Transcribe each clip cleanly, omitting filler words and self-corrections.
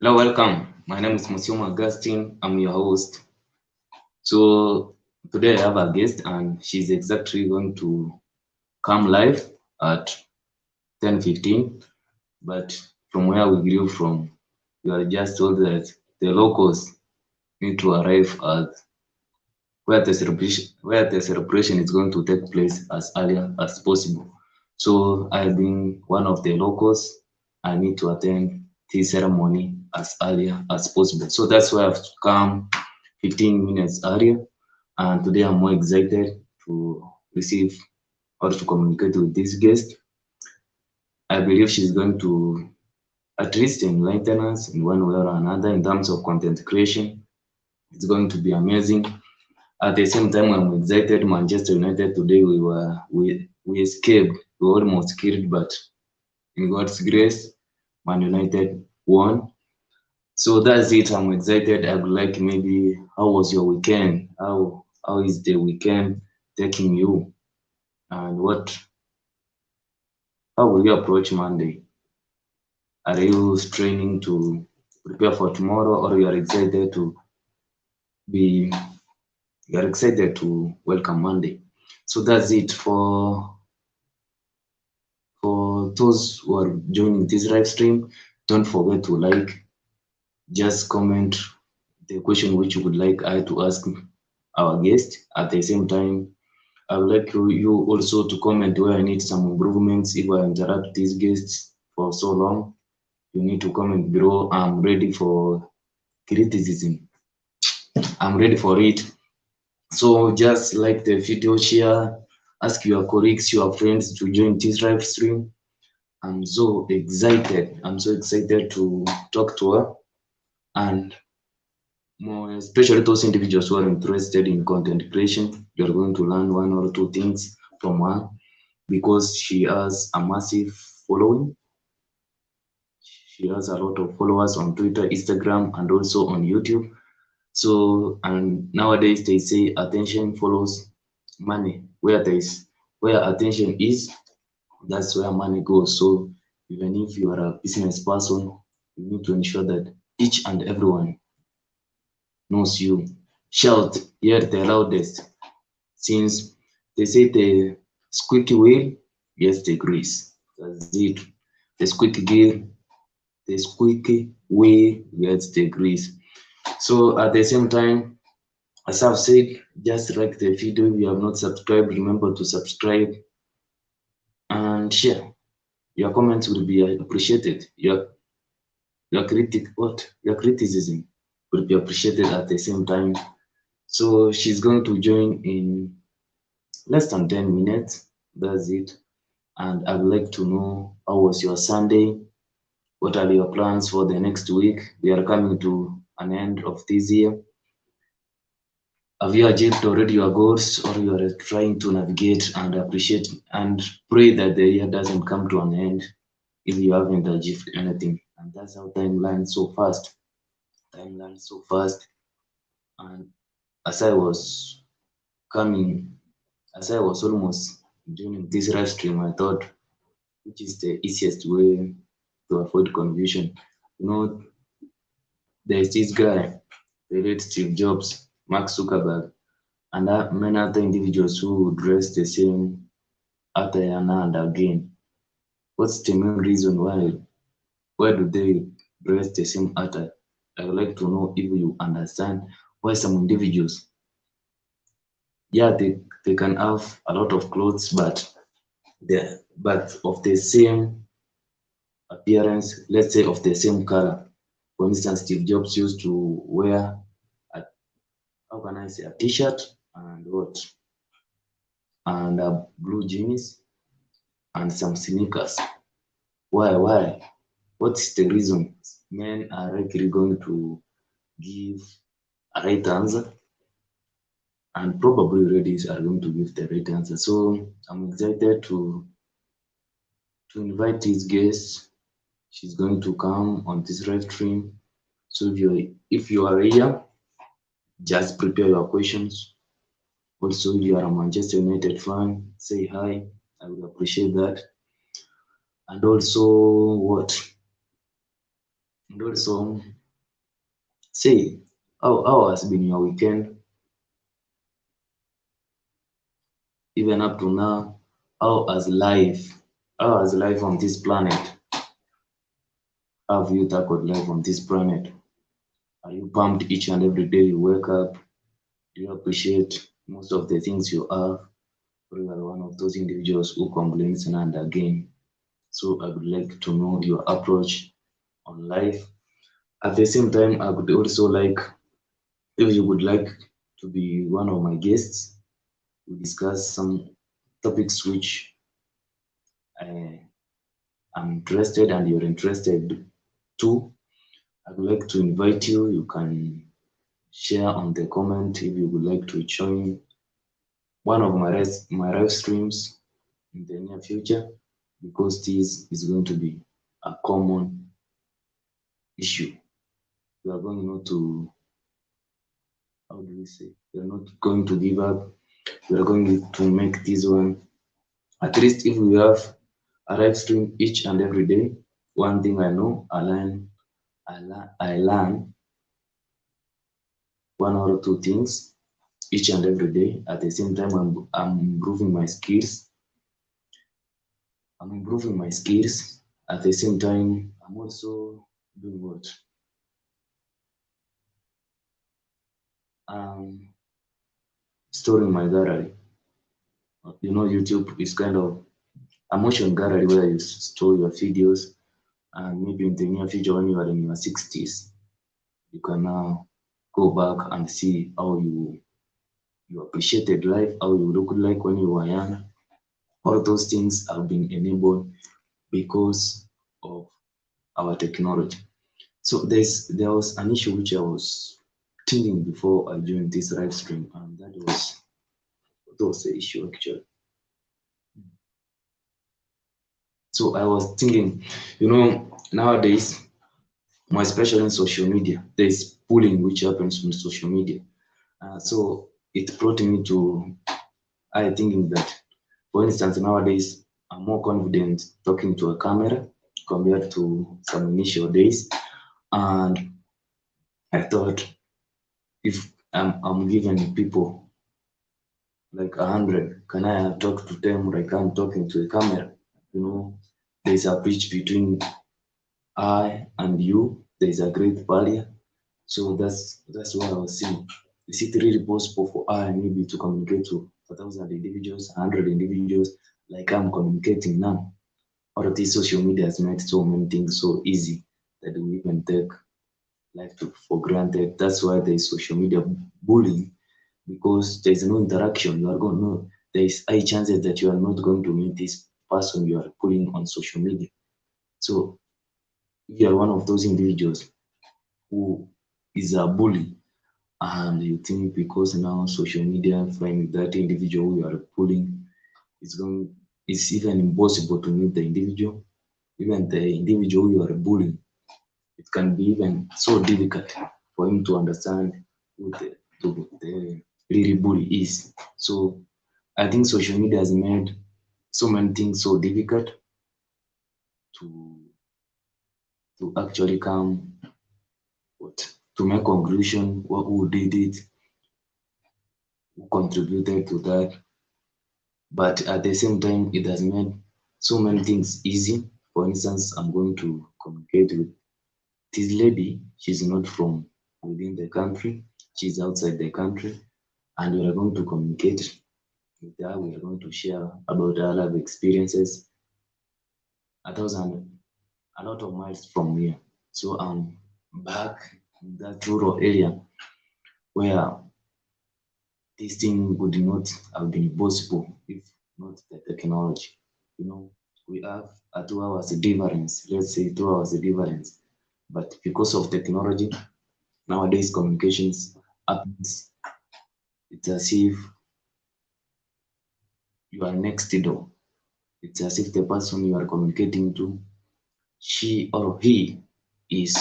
Hello, welcome. My name is Mosioma Augustine. I'm your host. So today I have a guest, and she's exactly going to come live at 10:15. But from where we grew from, we are just told that the locals need to arrive at where the celebration is going to take place as earlier as possible. So I've been one of the locals. I need to attend this ceremony as earlier as possible. So that's why I've come 15 minutes earlier. And today I'm more excited to receive or to communicate with this guest. I believe she's going to at least enlighten us in one way or another in terms of content creation. It's going to be amazing. At the same time, I'm excited. Manchester United today we escaped. We almost killed, but in God's grace, Man United won. So that's it. I'm excited. I would like maybe how was your weekend? How is the weekend taking you? And what how will you approach Monday? Are you straining to prepare for tomorrow, or be you are excited to welcome Monday? So that's it for those who are joining this live stream. Don't forget to like, just comment the question which you would like I to ask our guest. At the same time, I would like you also to comment where I need some improvements. If I interrupt these guests for so long, you need to comment below. I'm ready for criticism. I'm ready for it. So just like the video, share, ask your colleagues, your friends to join this live stream. I'm so excited. I'm so excited to talk to her, and more especially those individuals who are interested in content creation. You're going to learn one or two things from her because she has a massive following. She has a lot of followers on Twitter, Instagram, and also on YouTube. So, and nowadays they say attention follows money. Where attention is, that's where money goes. So, even if you are a business person, you need to ensure that each and everyone knows you. Shout, hear the loudest. Since they say the squeaky wheel gets the grease. That's it. The squeaky wheel, the squeaky wheel gets the grease. So at the same time, as I've said, just like the video, if you have not subscribed, remember to subscribe and share. Your comments will be appreciated. Your criticism will be appreciated at the same time. So she's going to join in less than 10 minutes. That's it. And I'd like to know how was your Sunday? What are your plans for the next week? We are coming to an end of this year. Have you achieved already your goals, or you are trying to navigate and appreciate and pray that the year doesn't come to an end if you haven't achieved anything? And that's how time lands so fast. Time lands so fast. And as I was coming, as I was almost joining this live stream, I thought, which is the easiest way to avoid confusion? You know, there's this guy, the late Steve Jobs, Mark Zuckerberg, and many other individuals who dress the same attire now and again. What's the main reason why do they dress the same attire? I would like to know if you understand why some individuals, yeah, they can have a lot of clothes, but of the same appearance, let's say of the same color. For instance, Steve Jobs used to wear a, how can I say, a t-shirt and what and blue jeans and some sneakers. Why? What's the reason? Men are likely going to give a right answer, and probably ladies are going to give the right answer. So I'm excited to invite this guest. She's going to come on this live stream. So if you are here, just prepare your questions. Also, if you are a Manchester United fan, say hi. I would appreciate that. And also, what And also say how has been your weekend, even up to now. How has life on this planet, how have you tackled life on this planet? Are you pumped each and every day you wake up? Do you appreciate most of the things you have? Or you are one of those individuals who complains now and again? So I would like to know your approach on life. At the same time, I would also like, if you would like to be one of my guests, we discuss some topics which I am interested and you're interested too. I would like to invite you. You can share on the comment if you would like to join one of my live streams in the near future, because this is going to be a common issue. We are going not to, how do we say, we are not going to give up. We are going to make this one, at least if we have a live stream each and every day. One thing I know, I learn one or two things each and every day. At the same time, I'm improving my skills. I'm improving my skills. At the same time, I'm also doing what? Um, Storing my gallery. YouTube is kind of a motion gallery where you store your videos, and maybe in the near future, when you are in your 60s, you can now go back and see how you appreciated life, how you looked like when you were young. All those things have been enabled because of our technology. So there was an issue which I was thinking before I joined this live stream, and that was the issue actually. So I was thinking, nowadays, more especially in social media, there's bullying which happens on social media. So it brought me to I thinking that, for instance, nowadays I'm more confident talking to a camera compared to some initial days, and I thought, if I'm giving people like 100, can I talk to them like I'm talking to a camera? You know, there's a bridge between I and you. There's a great barrier. So that's what I was saying. Is it really possible for I maybe to communicate to 1,000 individuals, 100 individuals, like I'm communicating now? All of these social media has made so many things so easy that we even take life for granted. That's why there's social media bullying, because there's no interaction. You are going no, there's high chances that you are not going to meet this person you are pulling on social media. So if you are one of those individuals who is a bully, and you think because now social media find that individual you are pulling, it's even impossible to meet the individual, even the individual you are bullying. It can be even so difficult for him to understand who the really bully is. So I think social media has made so many things so difficult to actually come what to make conclusion who did it, who contributed to that. But at the same time, it has made so many things easy. For instance, I'm going to communicate with this lady. She's not from within the country, she's outside the country, and we are going to communicate with her. We are going to share about our life experiences, 1,000, a lot of miles from here. So I'm back in that rural area where this thing would not have been possible if not the technology. You know, we have a 2 hours difference, let's say 2 hours difference, but because of technology, nowadays communications happens. It's as if you are next door. It's as if the person you are communicating to, she or he, is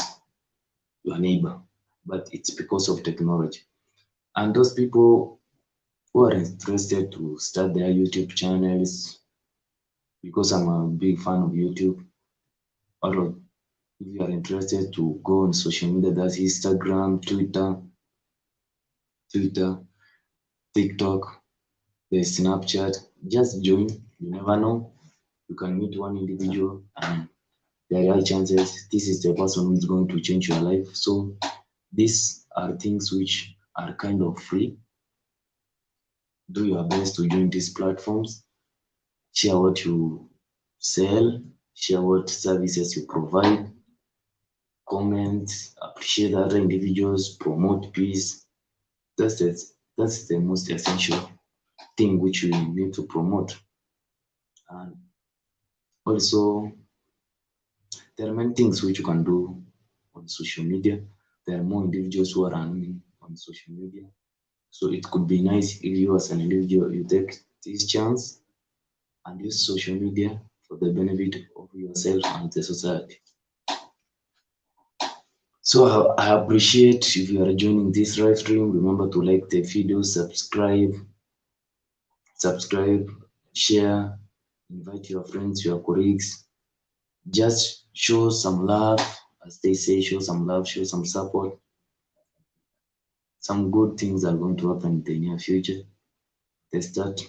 your neighbor, but it's because of technology. And those people who are interested to start their YouTube channels, because I'm a big fan of YouTube, all of If you are interested to go on social media, that's Instagram, Twitter, TikTok, there's Snapchat. Just join. You never know. You can meet one individual and there are high chances this is the person who is going to change your life. So these are things which are kind of free. Do your best to join these platforms. Share what you sell, share what services you provide, comment, appreciate other individuals, promote peace. That's it. That's the most essential thing which we need to promote. And also, there are many things which you can do on social media. There are more individuals who are running on social media. So it could be nice if you as an individual you take this chance and use social media for the benefit of yourself and the society. So I appreciate if you are joining this live stream. Remember to like the video, subscribe, share, invite your friends, your colleagues. Just show some love, as they say, show some love, show some support. Some good things are going to happen in the near future. They start,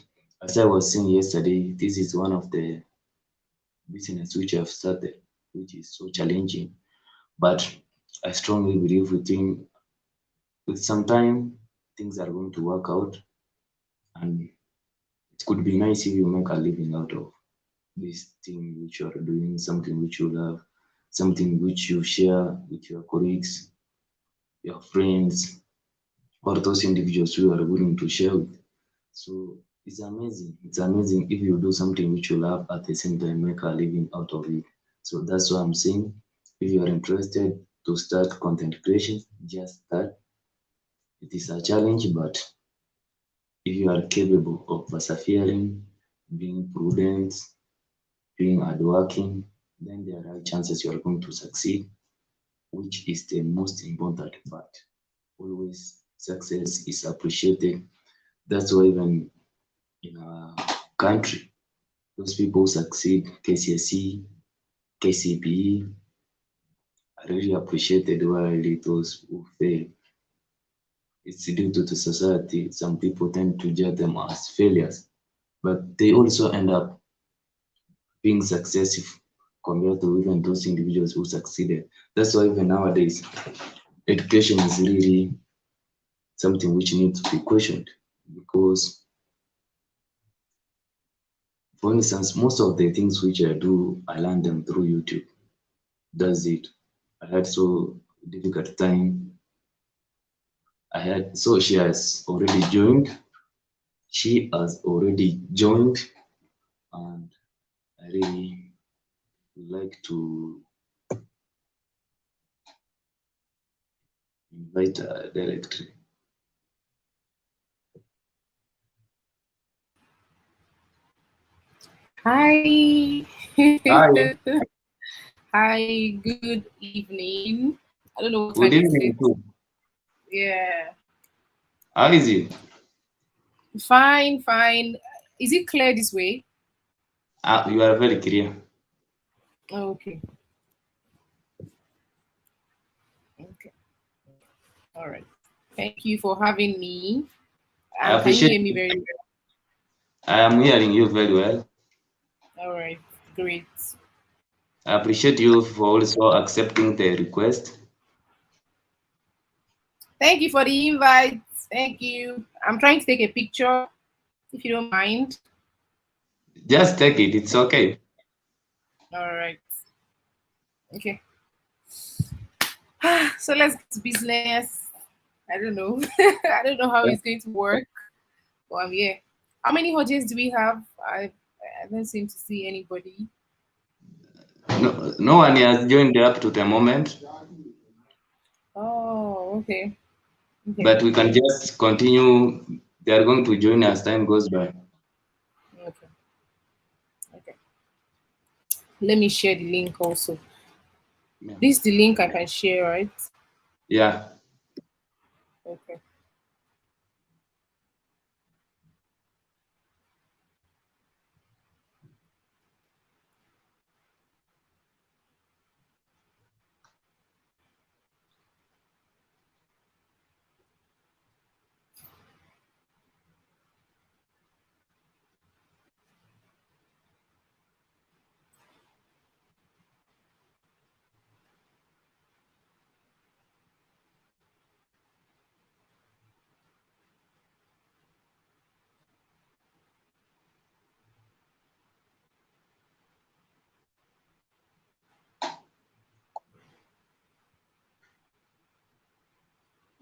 as I was saying yesterday, this is one of the business which I've started, which is so challenging. But I strongly believe with some time, things are going to work out, and it could be nice if you make a living out of this thing which you are doing, something which you love, something which you share with your colleagues, your friends, or those individuals who are willing to share with. So it's amazing. It's amazing if you do something which you love at the same time make a living out of it. So that's what I'm saying. If you are interested to start content creation, just start. It is a challenge, but if you are capable of persevering, being prudent, being hardworking, then there are chances you are going to succeed, which is the most important part. Always success is appreciated. That's why even in our country, those people who succeed, KCSE, KCPE, are really appreciated, while those who fail, it's due to the society. Some people tend to judge them as failures, but they also end up being successful compared to even those individuals who succeeded. That's why even nowadays, education is really something which needs to be questioned because, for instance, most of the things which I do, I learn them through YouTube. That's it. I had so difficult time. I had so she has already joined. She has already joined, and I really would like to invite her directly. Hi. Hi, Hi, good evening. I don't know what good time is evening it. too. Yeah. How is it? Fine, fine. Is it clear this way? You are very clear. Okay. Okay. All right. Thank you for having me. I Can you appreciate hear me you. very I am hearing you very well. well? All right. Great. I appreciate you for also accepting the request. Thank you for the invite. Thank you. I'm trying to take a picture, if you don't mind. Just take it, it's okay. All right. Okay. So let's get to business. I don't know. I don't know how Yeah. it's going to work. But yeah. How many audience do we have? I don't seem to see anybody. No one has joined up to the moment, Oh, okay. Okay. but we can just continue. They are going to join as time goes by. Okay. Okay. Let me share the link also. Yeah. This is the link I can share, right? Yeah. Okay.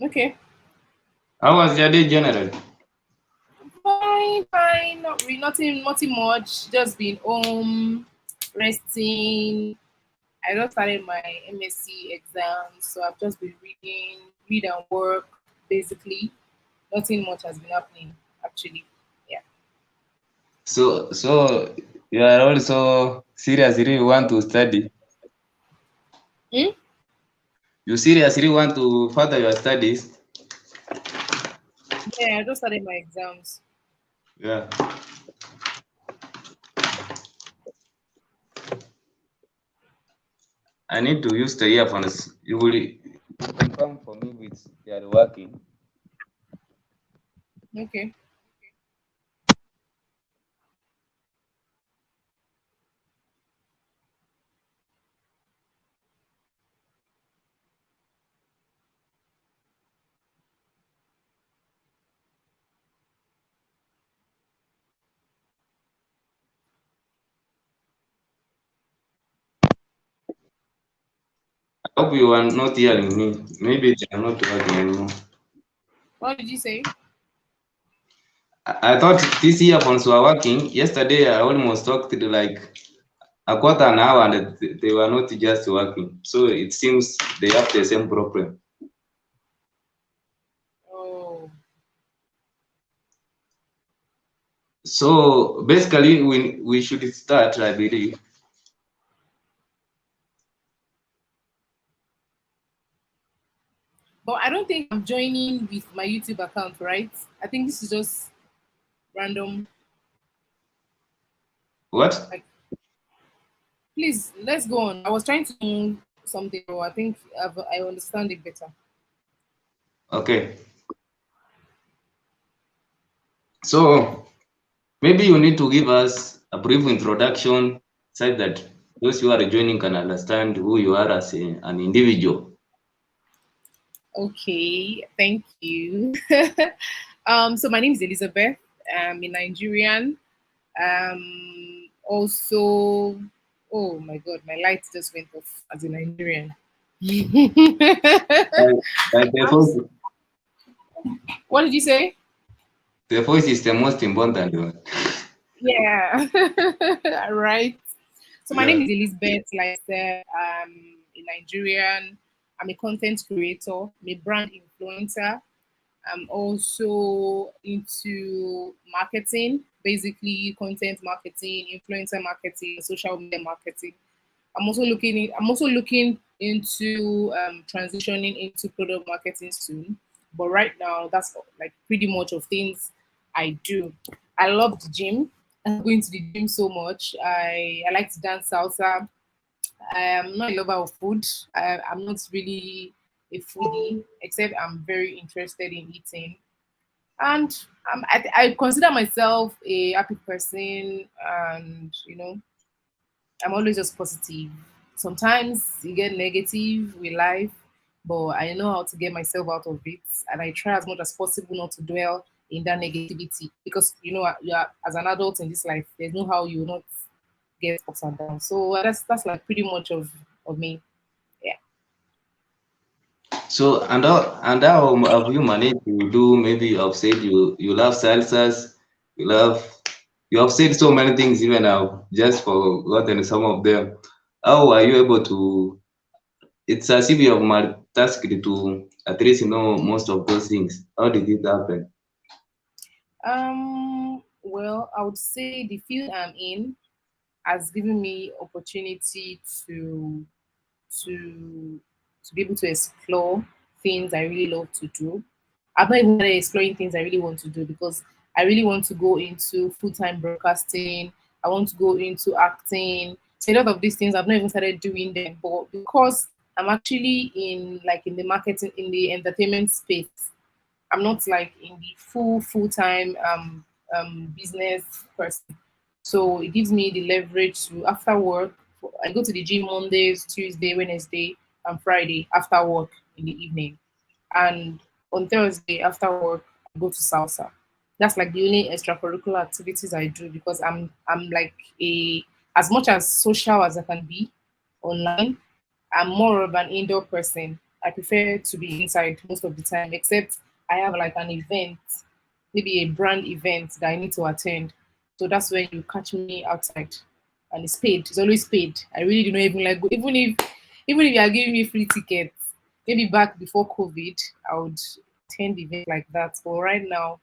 Okay. How was your day generally? Fine, fine. Not really, nothing much. Just been home, resting. I just started my MSc exams, so I've just been read and work, basically. Nothing much has been happening, actually. Yeah. So you are also seriously want to study? Hmm? You seriously want to further your studies? Yeah, I just started my exams. Yeah. I need to use the earphones. You will confirm for me with they are working. Okay. I hope you are not hearing me. Maybe they are not working anymore. What did you say? I thought these earphones were working. Yesterday I almost talked to like a quarter an hour and they were not just working. So it seems they have the same problem. Oh, So basically we should start, I believe. but I don't think I'm joining with my YouTube account, right? I think this is just random. What? Like, please, let's go on. I was trying to do something, but I think I understand it better. Okay. So maybe you need to give us a brief introduction so that those who are joining can understand who you are as an individual. Okay, thank you. So my name is Elizabeth. I'm a Nigerian. Also, oh my God, my light just went off as a Nigerian. Like, like I'm, what did you say? the voice is the most important one. Yeah, right. So my Yeah. name is Elizabeth. Like I said, I'm a Nigerian. I'm a content creator. I'm a brand influencer. I'm also into marketing, basically content marketing, influencer marketing, social media marketing. I'm also looking into transitioning into product marketing soon. But right now, that's like pretty much of things I do. I love the gym. I'm going to the gym so much. I like to dance salsa. I am not a lover of food. I'm not really a foodie, except I'm very interested in eating. And I consider myself a happy person, and I'm always just positive. Sometimes you get negative with life, but I know how to get myself out of it, and I try as much as possible not to dwell in that negativity because you are as an adult in this life. There's no how you will not get ups and downs. So that's like pretty much of me. Yeah. So and how have you managed to do? Maybe you have said you love salsas, you love you have said so many things even now just forgotten some of them. How are you able to? It's as if you have multitasked to at least know most of those things. How did it happen? Well, I would say the field I'm in has given me opportunity to to be able to explore things I really love to do. I've not even started exploring things I really want to do because I really want to go into full-time broadcasting. I want to go into acting. So a lot of these things I've not even started doing them, but because I'm actually in the marketing in the entertainment space, I'm not like in the full-time business person. So it gives me the leverage to after work. I go to the gym Mondays, Tuesday, Wednesday, and Friday after work in the evening. And on Thursday after work, I go to salsa. That's like the only extracurricular activities I do because I'm like a as much as social as I can be online. I'm more of an indoor person. I prefer to be inside most of the time, except I have like an event, maybe a brand event that I need to attend. So that's when you catch me outside, and it's paid. It's always paid. I really do not even like even if you are giving me free tickets. Maybe back before COVID, I would attend event like that. But right now,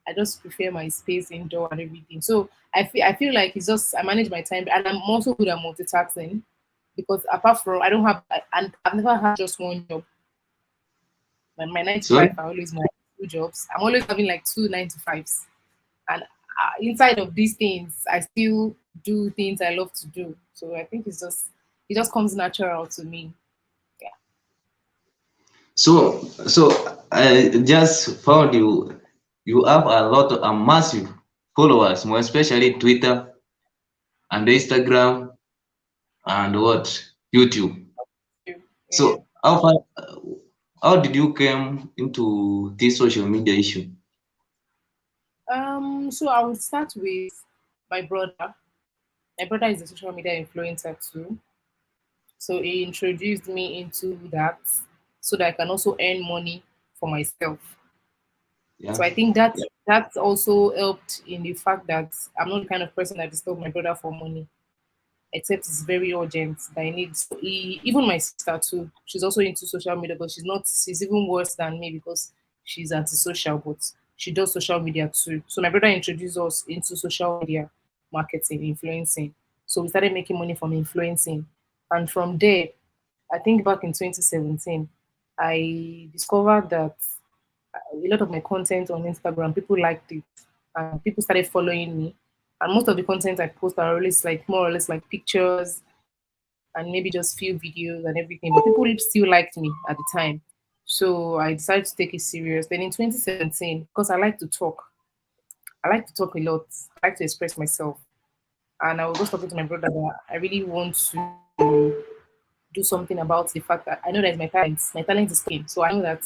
I just prefer my space indoor and everything. So I feel like it's just I manage my time, and I'm also good at multitasking because apart from I don't have and I've never had just one job. My 9 to 5 So are always my two jobs. I'm always having like two 9 to 5s, and inside of these things, I still do things I love to do. So I think it just comes natural to me. Yeah. so I just found you have a lot of a massive followers, more especially Twitter and Instagram and what YouTube. Yeah. So how did you came into this social media issue? So I would start with my brother. My brother is a social media influencer too. So he introduced me into that so that I can also earn money for myself. Yeah. So I think that also helped in the fact that I'm not the kind of person that disturb my brother for money, except it's very urgent that I need. So even my sister too, she's also into social media, but she's not. She's even worse than me because she's antisocial, but she does social media too. So my brother introduced us into social media marketing, influencing. So we started making money from influencing, and from there, I think back in 2017, I discovered that a lot of my content on Instagram, people liked it, and people started following me. And most of the content I post are always like more or less like pictures and maybe just few videos and everything. But people still liked me at the time. So I decided to take it serious. Then in 2017, because I like to talk a lot. I like to express myself. And I was just talking to my brother that I really want to do something about the fact that I know that is my talent. My talent is talking. So I know that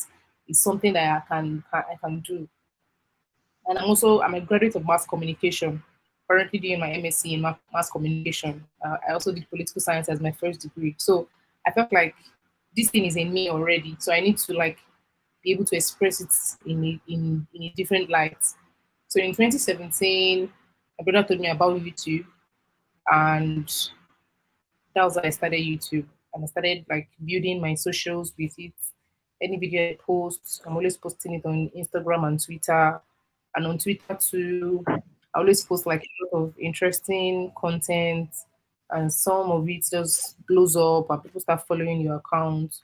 it's something that I can do. And I'm a graduate of mass communication, currently doing my MSc in mass communication. I also did political science as my first degree. So I felt like this thing is in me already. So I need to like be able to express it in a different light. So in 2017, my brother told me about YouTube, and that was how I started YouTube. And I started like building my socials with it. Any video I post, I'm always posting it on Instagram and Twitter. And on Twitter too, I always post like a lot of interesting content, and some of it just blows up and people start following your account.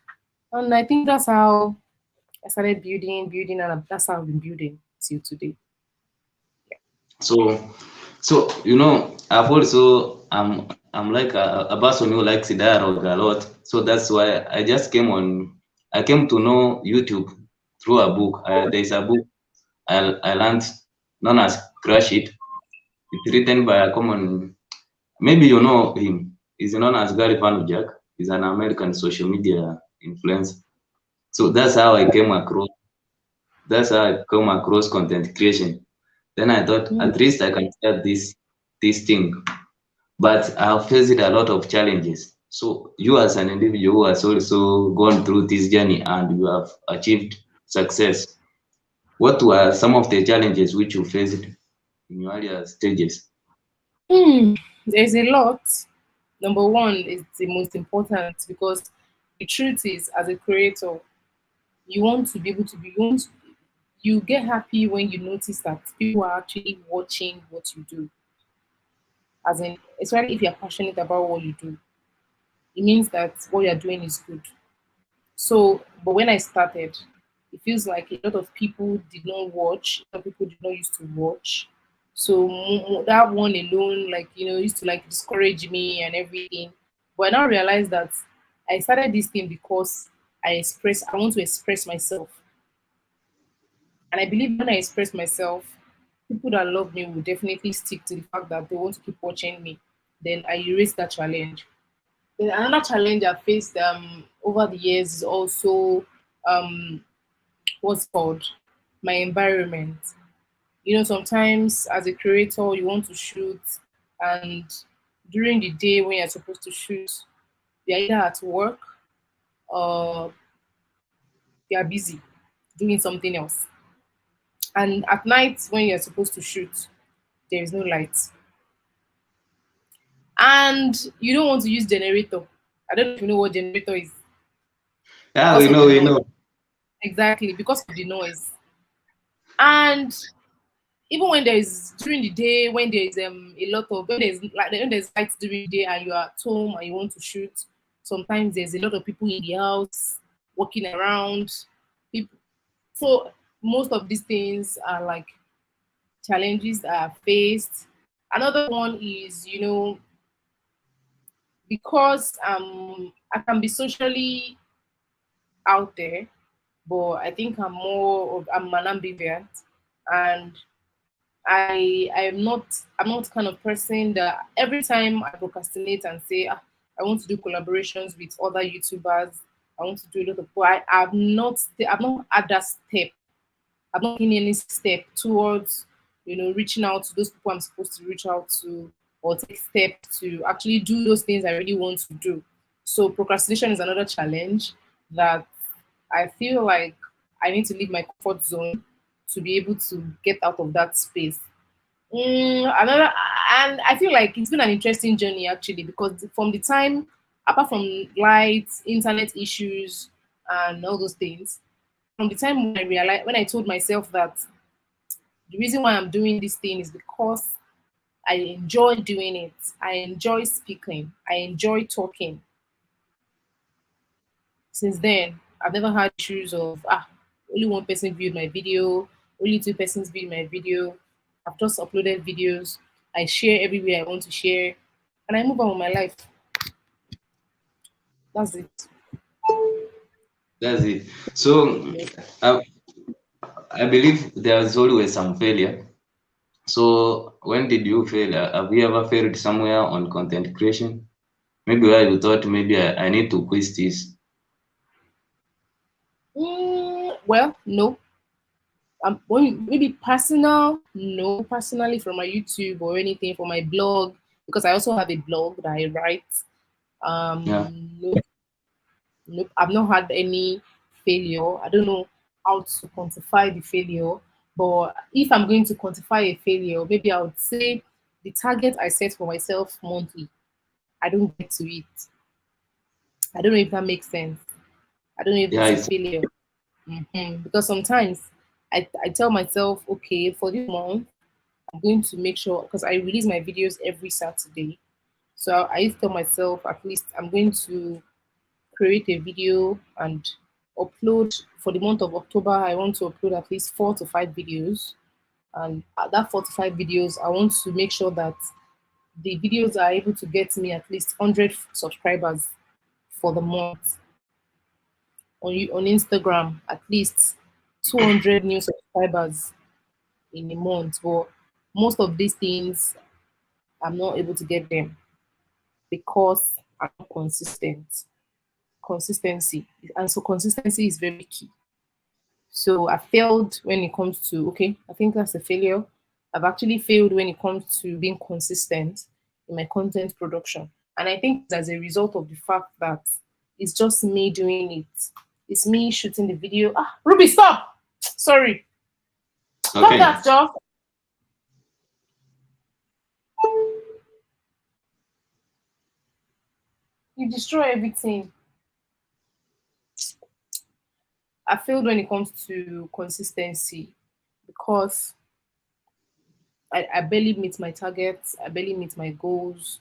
And I think that's how I started building, and that's how I've been building till today. So I've also I'm like a person who likes dialogue a lot. So that's why I came to know YouTube through a book. There's a book I learned known as Crush It. It's written by a common, maybe you know him. He's known as Gary Vaynerchuk. He's an American social media influencer. So that's how I come across content creation. Then I thought Mm. at least I can start this thing. But I've faced a lot of challenges. So you as an individual who has also gone through this journey and you have achieved success, what were some of the challenges which you faced in your earlier stages? There's a lot. Number one is the most important because the truth is, as a creator, you want to be able to be, you get happy when you notice that people are actually watching what you do. As in, especially if you're passionate about what you do, it means that what you're doing is good. So, but when I started, it feels like a lot of people did not watch. A lot of people did not used to watch. So that one alone, like used to like discourage me and everything. But I now realize that I started this thing because I want to express myself, and I believe when I express myself, people that love me will definitely stick to the fact that they want to keep watching me. Then I erase that challenge. Then another challenge I faced over the years is also um what's called my environment. Sometimes as a creator you want to shoot, and during the day when you're supposed to shoot, you're either at work or you are busy doing something else. And at night, when you're supposed to shoot, there is no light. And you don't want to use generator. I don't know if you know what generator is Yeah, because we of know, the we noise. know. Exactly, because of the noise. And even when there's during the day, when there's a lot of when there's lights during the day and you are at home and you want to shoot, sometimes there's a lot of people in the house walking around. People, so most of these things are like challenges that are faced. Another one is, because I can be socially out there, but I think I'm an ambivert, and I'm not the kind of person that every time I procrastinate and say, I want to do collaborations with other YouTubers, I want to do a lot of, but I've not had that step. I've not taken any step towards, reaching out to those people I'm supposed to reach out to, or take steps to actually do those things I really want to do. So procrastination is another challenge that I feel like I need to leave my comfort zone to be able to get out of that space. Another, and I feel like it's been an interesting journey actually, because from the time, apart from lights, internet issues, and all those things, from the time when I told myself that the reason why I'm doing this thing is because I enjoy doing it. I enjoy speaking. I enjoy talking. Since then, I've never had issues of only one person viewed my video, only two persons viewed my video. I've just uploaded videos. I share everywhere I want to share, and I move on with my life. That's it. That's it. So I, I believe there's always some failure. So when did you fail? Have you ever failed somewhere on content creation? Maybe where you thought maybe I need to quit this. Well, no. Maybe personal, no, personally from my YouTube or anything, from my blog, because I also have a blog that I write. Yeah. Nope, nope. I've not had any failure. I don't know how to quantify the failure, but if I'm going to quantify a failure, maybe I would say the target I set for myself monthly, I don't get to it. I don't know if that makes sense. I don't know if Yeah, it's a it's failure. Because sometimes I tell myself, okay, for this month, I'm going to make sure, because I release my videos every Saturday. So I used to tell myself, at least I'm going to create a video and upload for the month of October. I want to upload at least 4 to 5 videos. And at that 4 to 5 videos, I want to make sure that the videos are able to get me at least 100 subscribers for the month. On Instagram, at least 200 new subscribers in a month. But most of these things, I'm not able to get them because I'm not consistent. Consistency. And so consistency is very key. So I failed when it comes to, okay, I think that's a failure. I've actually failed when it comes to being consistent in my content production. And I think as a result of the fact that it's just me doing it. It's me shooting the video. Ruby, stop! Sorry. Stop okay. that, Joff. You destroy everything. I failed when it comes to consistency because I barely meet my targets, I barely meet my goals,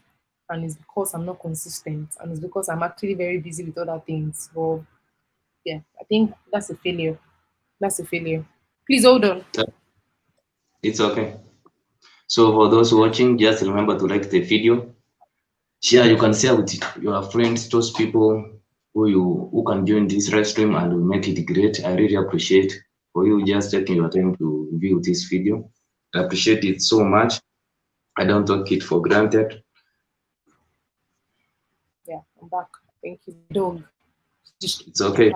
and it's because I'm not consistent, and it's because I'm actually very busy with other things. But yeah, I think that's a failure. That's a failure. Please hold on. It's okay. So for those watching, just remember to like the video. Share, you can share with your friends, those people who can join this live stream and will make it great. I really appreciate for you just taking your time to view this video. I appreciate it so much. I don't take it for granted. Yeah, I'm back. Thank you. Dog. It's okay.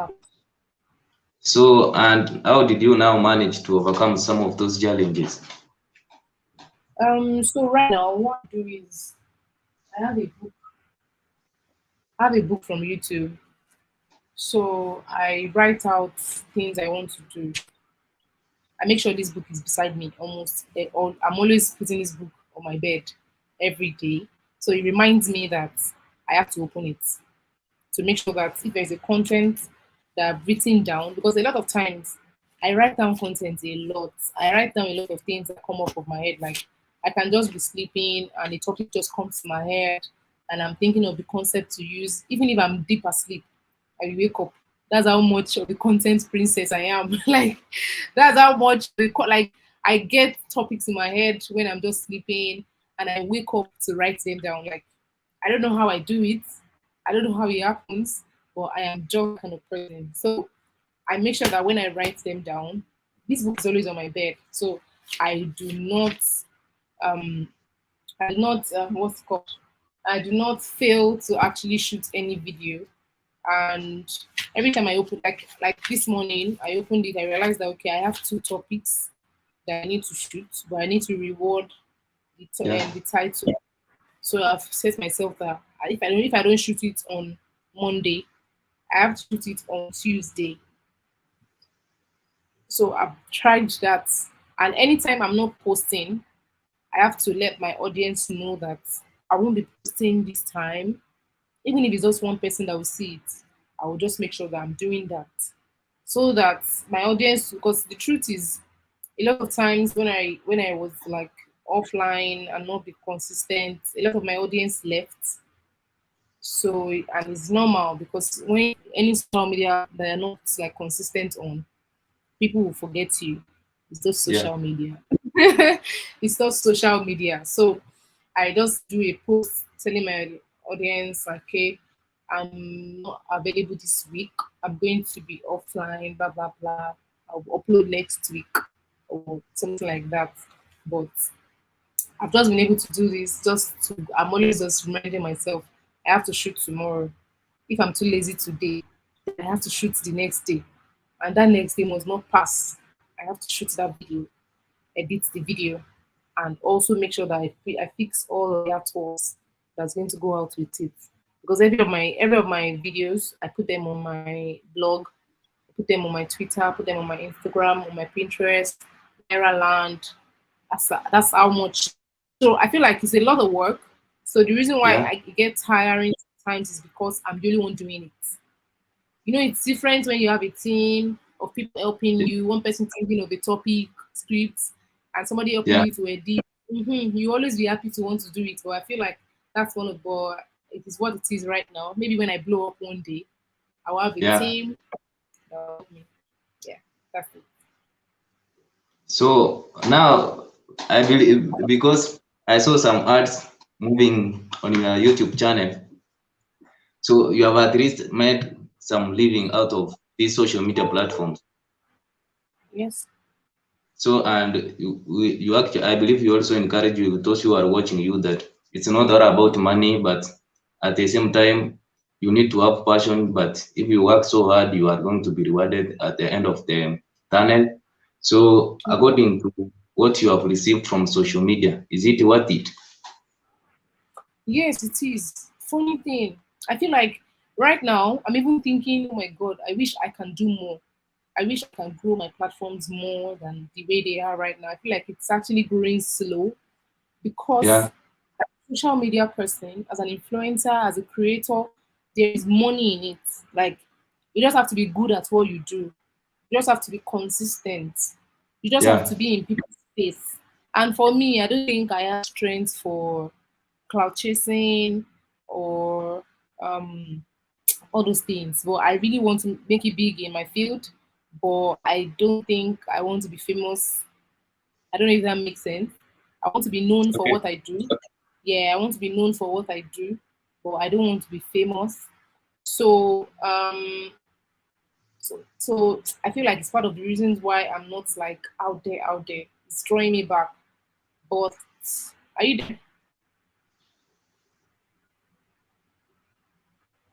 So, and how did you now manage to overcome some of those challenges? So right now, what I do is I have a book. I have a book from YouTube. So I write out things I want to do. I make sure this book is beside me almost. I'm always putting this book on my bed every day. So it reminds me that I have to open it to make sure that if there's a content that I've written down, because a lot of times I write down content a lot. I write down a lot of things that come up of my head. Like I can just be sleeping and a topic just comes to my head and I'm thinking of the concept to use, even if I'm deep asleep. I will wake up. That's how much of the content princess I am. Like that's how much like I get topics in my head when I'm just sleeping and I wake up to write them down. Like I don't know how I do it. I don't know how it happens, but I am just kind of person. So I make sure that when I write them down, this book is always on my bed. So I do not um I do not what's it called? I do not fail to actually shoot any video. And every time I open, like this morning, I opened it. I realized that okay, I have two topics that I need to shoot, but I need to reward Yeah. the title. So I've set myself that if I don't shoot it on Monday, I have to shoot it on Tuesday. So I've tried that, and anytime I'm not posting, I have to let my audience know that I won't be posting this time. Even if it's just one person that will see it, I will just make sure that I'm doing that so that my audience. Because the truth is, a lot of times when I was like offline and not be consistent, a lot of my audience left. So and it's normal because when any social media that you're not like consistent on, people will forget you. It's just Yeah. social media. It's just social media. So I just do a post telling my audience, okay, I'm not available this week. I'm going to be offline, blah blah blah. I'll upload next week or something like that. But I've just been able to do this just to I'm always just reminding myself I have to shoot tomorrow. If I'm too lazy today, I have to shoot the next day. And that next day must not pass. I have to shoot that video, edit the video, and also make sure that I fix all of the artworks that's going to go out with it. Because every of my videos, I put them on my blog, I put them on my Twitter, I put them on my Instagram, on my Pinterest, Land. That's how much. So I feel like it's a lot of work. So the reason why Yeah. I get tiring sometimes is because I'm the only one doing it. You know, it's different when you have a team of people helping you, one person thinking of a topic, script, and somebody helping Yeah. you to edit. You always be happy to want to do it. But I feel like that's one of the it is what it is right now. Maybe when I blow up one day, I will have a Yeah. team that will help me. Yeah, that's it. So now I believe because I saw some ads moving on your YouTube channel. So you have at least made some living out of these social media platforms. Yes. So and you actually I believe you also encourage you those who are watching you that it's not all about money, but at the same time you need to have passion. But if you work so hard, you are going to be rewarded at the end of the tunnel. So according to what you have received from social media, is it worth it? Yes, it is. Funny thing, I feel like right now I'm even thinking, oh my god, I wish I can do more. I wish I can grow my platforms more than the way they are right now. I feel like it's actually growing slow because Yeah, as a social media person, as an influencer, as a creator, there is money in it. Like you just have to be good at what you do. You just have to be consistent. You just have yeah, to be in people's face. And for me, I don't think I have strength for cloud chasing or um, all those things. But I really want to make it big in my field. But I don't think I want to be famous. I don't know if that makes sense. I want to be known for okay. what I do. Yeah, I want to be known for what I do, but I don't want to be famous. So, so I feel like it's part of the reasons why I'm not like out there. It's drawing me back. But are you there?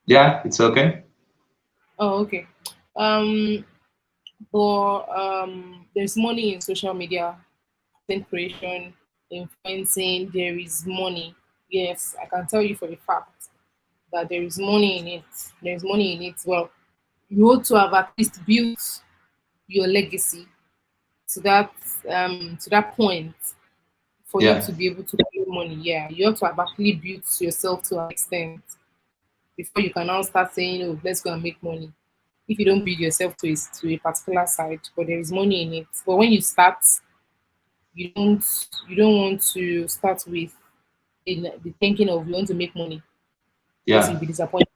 Yeah, it's okay. Oh, okay. Um, but there's money in social media, content creation, influencing. There is money. Yes, I can tell you for a fact that there is money in it. There's money in it. Well, you ought to have at least built your legacy to that point for you Yeah, to be able to make money. Yeah, you have to have actually built yourself to an extent before you can now start saying, "Oh, let's go and make money." If you don't build yourself to a particular side, but there is money in it. But when you start, you don't you don't want to start with the thinking of you want to make money because you'll yeah, be disappointed.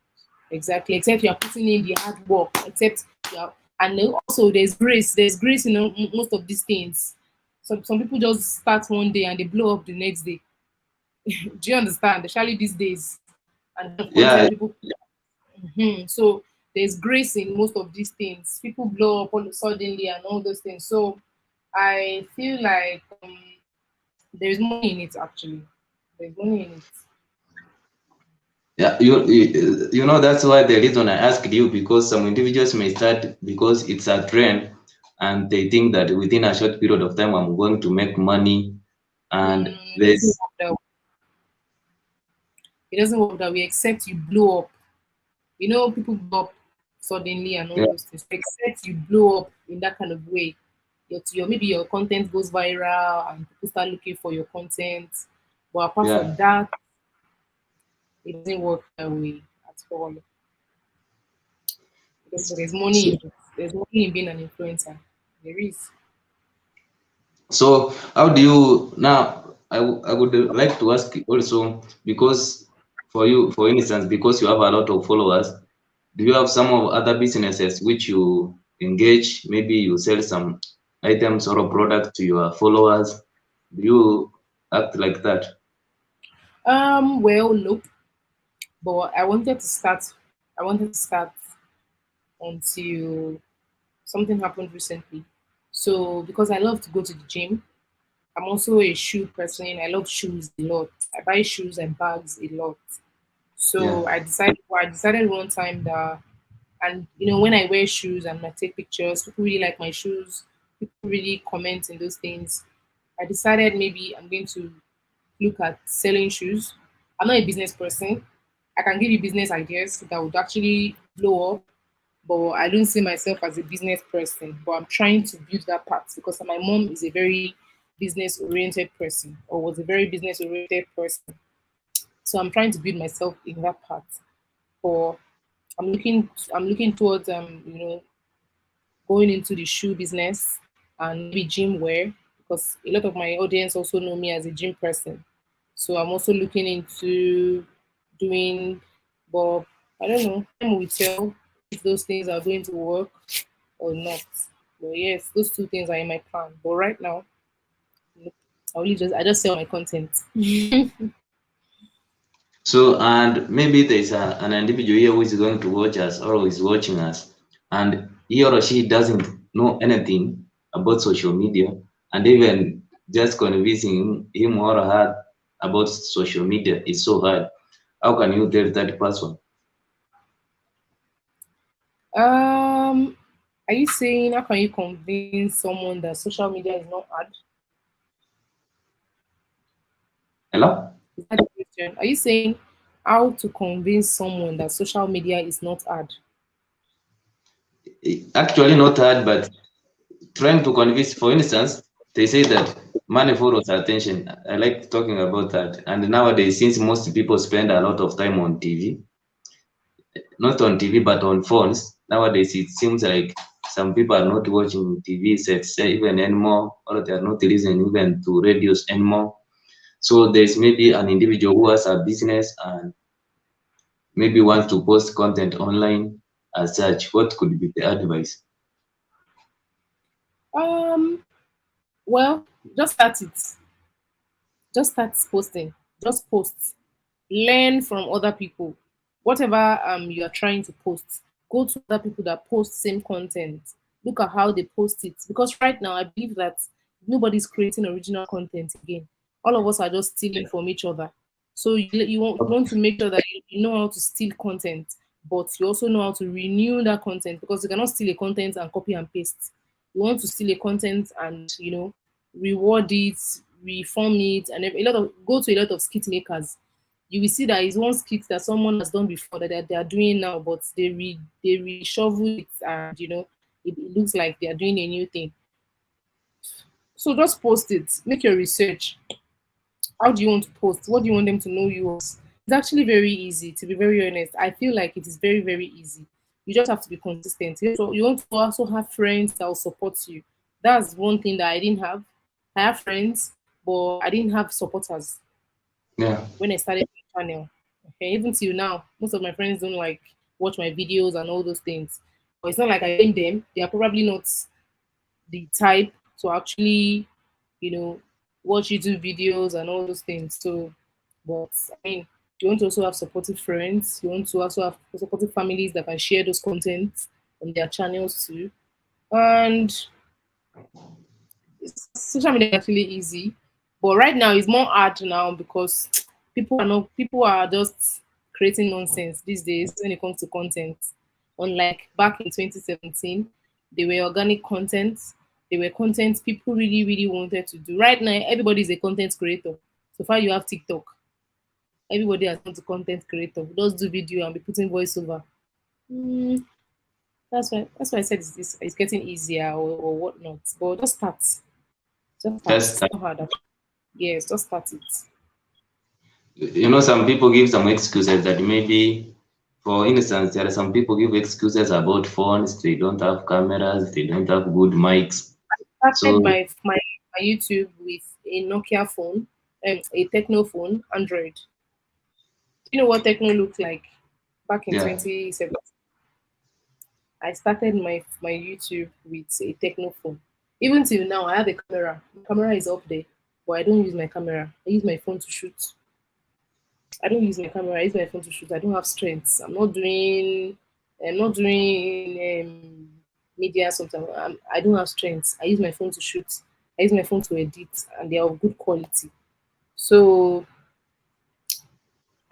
Exactly. Except you are putting in the hard work. Except you are, and then also there's grace. There's grace in most of these things. Some people just start one day and they blow up the next day. Do you understand? Especially these days, and the yeah. content people. So there's grace in most of these things. People blow up all suddenly and all those things. So I feel like there's money in it actually. There's money in it. Yeah, you know that's why the reason I asked you, because some individuals may start because it's a trend and they think that within a short period of time I'm going to make money, No, no, no, and no. It doesn't there's work that way. It doesn't work that way except you blow up. You know, people blow up suddenly and all yeah, those things. Except you blow up in that kind of way. Your maybe your content goes viral and people start looking for your content. But apart from yeah. that, it doesn't work that way at all. Because there's money So in it. There's money in being an influencer. There is. so how do you now? I would like to ask you also, because for you, for instance, because you have a lot of followers, do you have some of other businesses which you engage? Maybe you sell some items or a product to your followers. Do you act like that? Well, nope. But I wanted to start. I wanted to start until something happened recently. So because I love to go to the gym, I'm also a shoe person. I love shoes a lot. I buy shoes and bags a lot. Yeah, So I decided one time that, and when I wear shoes and I take pictures, people really like my shoes. People really comment in those things. I decided maybe I'm going to look at selling shoes. I'm not a business person. I can give you business ideas that would actually blow up, but I don't see myself as a business person. But I'm trying to build that part because my mom is a very business oriented person or was a very business oriented person. So I'm trying to build myself in that part. For I'm looking towards going into the shoe business and maybe gym wear because a lot of my audience also know me as a gym person. So I'm also looking into doing, but I don't know. Time will tell if those things are going to work or not. But yes, those two things are in my plan. But right now, I just sell my content. so, and maybe there's an individual here who is going to watch us or who is watching us, and he or she doesn't know anything about social media, and even just convincing him or her about social media is so hard. How can you tell that person? Um, are you saying how can you convince someone that social media is not hard? Hello? Is that the question? Are you saying how to convince someone that social media is not hard? Actually, not hard, but trying to convince. For instance, they say that money follows attention. I like talking about that. And nowadays, since most people spend a lot of time on TV, not on TV but on phones. Nowadays, it seems like some people are not watching TV sets even anymore, or they are not listening even to radios anymore. So there's maybe an individual who has a business and maybe wants to post content online as such. What could be the advice? Um, well, just start it. Just start posting. Just post. Learn from other people. Whatever you are trying to post, go to other people that post same content. Look at how they post it. Because right now I believe that nobody's creating original content again. All of us are just stealing from each other. So you want to make sure that you know how to steal content, but you also know how to renew that content because you cannot steal a content and copy and paste. You want to steal a content and reward it, reform it, and a lot of go to a lot of skit makers. you will see that it's one skit that someone has done before that they are doing now, but they reshovel it, and it looks like they are doing a new thing. So just post it, make your research. How do you want to post? What do you want them to know you as? It's actually very easy, to be very honest. I feel like it is very, very easy. You just have to be consistent. You want to also have friends that will support you. That's one thing that I didn't have. I have friends, but I didn't have supporters Yeah. when I started my channel. Okay, even till now, most of my friends don't like watch my videos and all those things. But it's not like I blame them. They are probably not the type to actually, you know, watch YouTube videos and all those things. So, but I mean, you want to also have supportive friends. You want to also have supportive families that can share those content on their channels too. And social media is actually easy, but right now it's more hard now because people are just creating nonsense these days when it comes to content. Unlike back in 2017, they were organic content. They were content people really, really wanted to do. Right now, everybody is a content creator. So far, you have TikTok. Everybody has gone to content creator. Just do video and be putting voiceover. Mm, that's why I said it's getting easier or whatnot. But just start. Just start. That's It's not hard. Yes, just start it. some people give some excuses that maybe, for instance, there are some people give excuses about phones. They don't have cameras. They don't have good mics. Started So my YouTube with a Nokia phone, a Techno phone, Android. Do you know what Techno looked like back in yeah, 2017? I started my YouTube with a Techno phone. Even till now, I have a camera. My camera is up there, but I don't use my camera. I use my phone to shoot. I don't use my camera. I use my phone to shoot. I don't have strengths. I'm not doing media sometimes. I don't have strengths. I use my phone to shoot. I use my phone to edit, and they are of good quality. So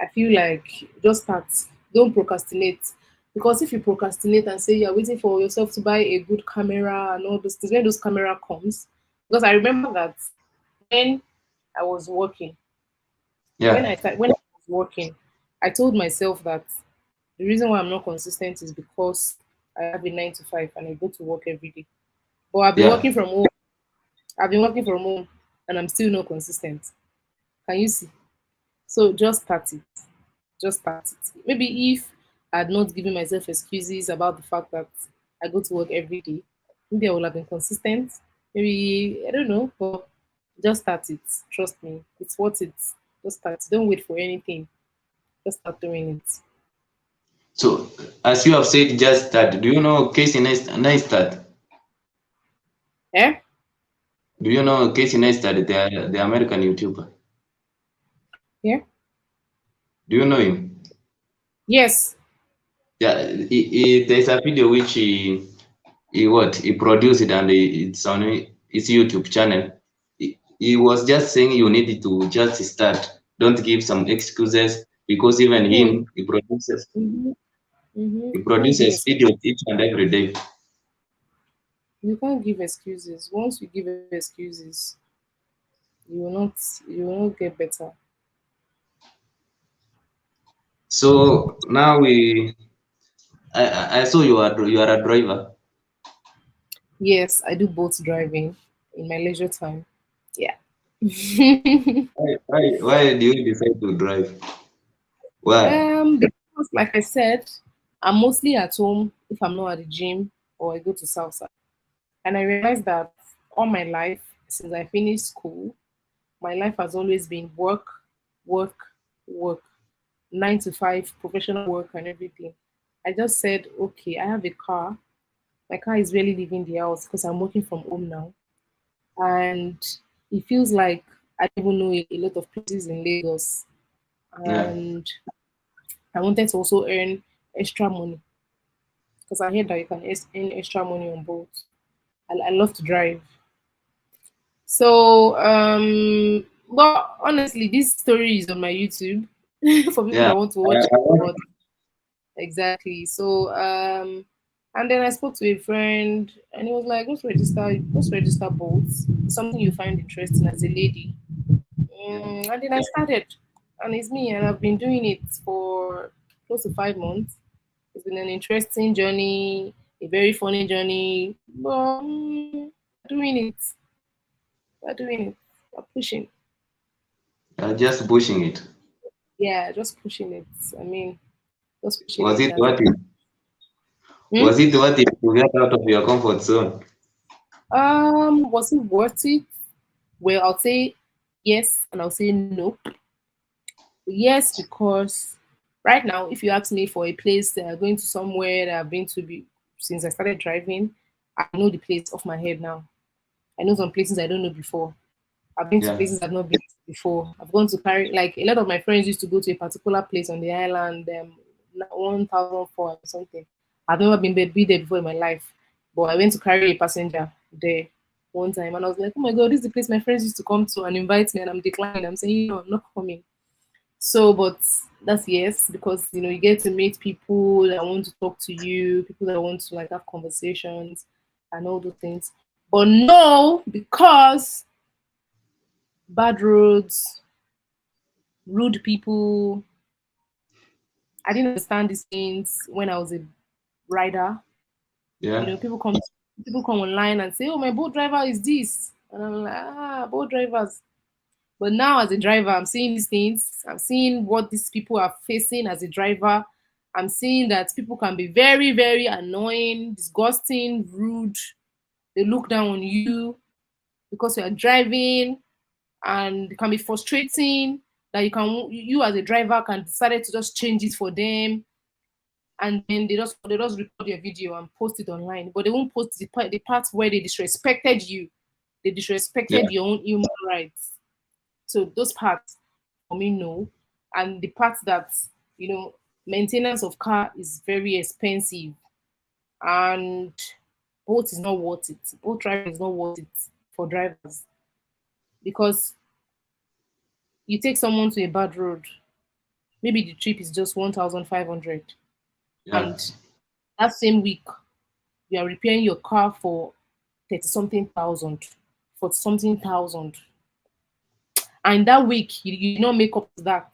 I feel like just start. Don't procrastinate. Because if you procrastinate and say you're waiting for yourself to buy a good camera and all those things, when those camera comes, because I remember that when I was working, when yeah, when I was working, I told myself that the reason why I'm not consistent is because I have a 9 to 5 and I go to work every day. But I've been yeah. working from home. I've been working from home and I'm still not consistent. Can you see? So just start it. Just start it. Maybe if I had not given myself excuses about the fact that I go to work every day, maybe I would have been consistent. Maybe I don't know, but just start it. Trust me, it's worth it. Just start. Don't wait for anything. Just start doing it. So as you have said, just that. Do you know Casey Neistat? Eh? Do you know Casey Neistat, the American YouTuber? Yeah. Do you know him? Yes. Yeah, there's a video which he produced it, and it's on his YouTube channel. He was just saying you need to just start. Don't give some excuses, because even Hmm. him, Mm-hmm. Mm-hmm. he You can't give produces excuses. videos each and every day. You can't give excuses. Once you give excuses, you will not you will not get better. So now I saw you are a driver. Yes, I do boat driving in my leisure time. Yeah. Why do you decide to drive? Why? Because like I said, I'm mostly at home if I'm not at the gym or I go to Southside. And I realized that all my life, since I finished school, my life has always been work, work, work, 9 to 5, professional work and everything. I just said, okay, I have a car. My car is really leaving the house because I'm working from home now. And it feels like I don't even know a lot of places in Lagos. Yeah. And I wanted to also earn extra money because I heard that you can earn extra money on boats. I love to drive. So, but honestly, this story is on my YouTube for people Yeah. that want to I, watch it. I want, But exactly. So, and then I spoke to a friend, and he was like, Just register boats. Something you find interesting as a lady." And then I started. and it's me, and I've been doing it for close to 5 months. It's been an interesting journey, a very funny journey, but doing it. We're doing it. We're pushing. Just pushing it. Yeah, just pushing it. I mean, just pushing Was it it as what it. it Hmm? was it what it to get out of your comfort zone? Was it worth it? Well, I'll say yes, and I'll say no. Yes, because right now, if you ask me for a place that I'm going to somewhere that I've been to be since I started driving, I know the place off my head now. I know some places I don't know before. I've been to Yeah, places I've not been to before. I've gone to carry like a lot of my friends used to go to a particular place on the island, 1004 or something. I've never be there before in my life, but I went to carry a passenger there one time, and I was like, oh my god, this is the place my friends used to come to and invite me, and I'm declining. I'm saying, no, I'm not coming. So, but that's yes, because you get to meet people that want to talk to you, people that want to like have conversations and all those things. But no, because bad roads, rude people. I didn't understand these things when I was a rider. yeah, People come online and say, "Oh, my boat driver is this," and I'm like, boat drivers. But now, as a driver, I'm seeing these things. I'm seeing what these people are facing as a driver. I'm seeing that people can be very, very annoying, disgusting, rude. They look down on you because you are driving, and it can be frustrating that you as a driver can decide to just change it for them, and then they just record your video and post it online, but they won't post the part where they disrespected you, they yeah, disrespected your own human rights. So those parts for me, no. And the part that maintenance of car is very expensive, and boat is not worth it. Boat driving is not worth it for drivers, because you take someone to a bad road, maybe the trip is just 1,500, yeah. and that same week you are repairing your car for 30 something thousand, 40 something thousand, and that week you did not make up to that,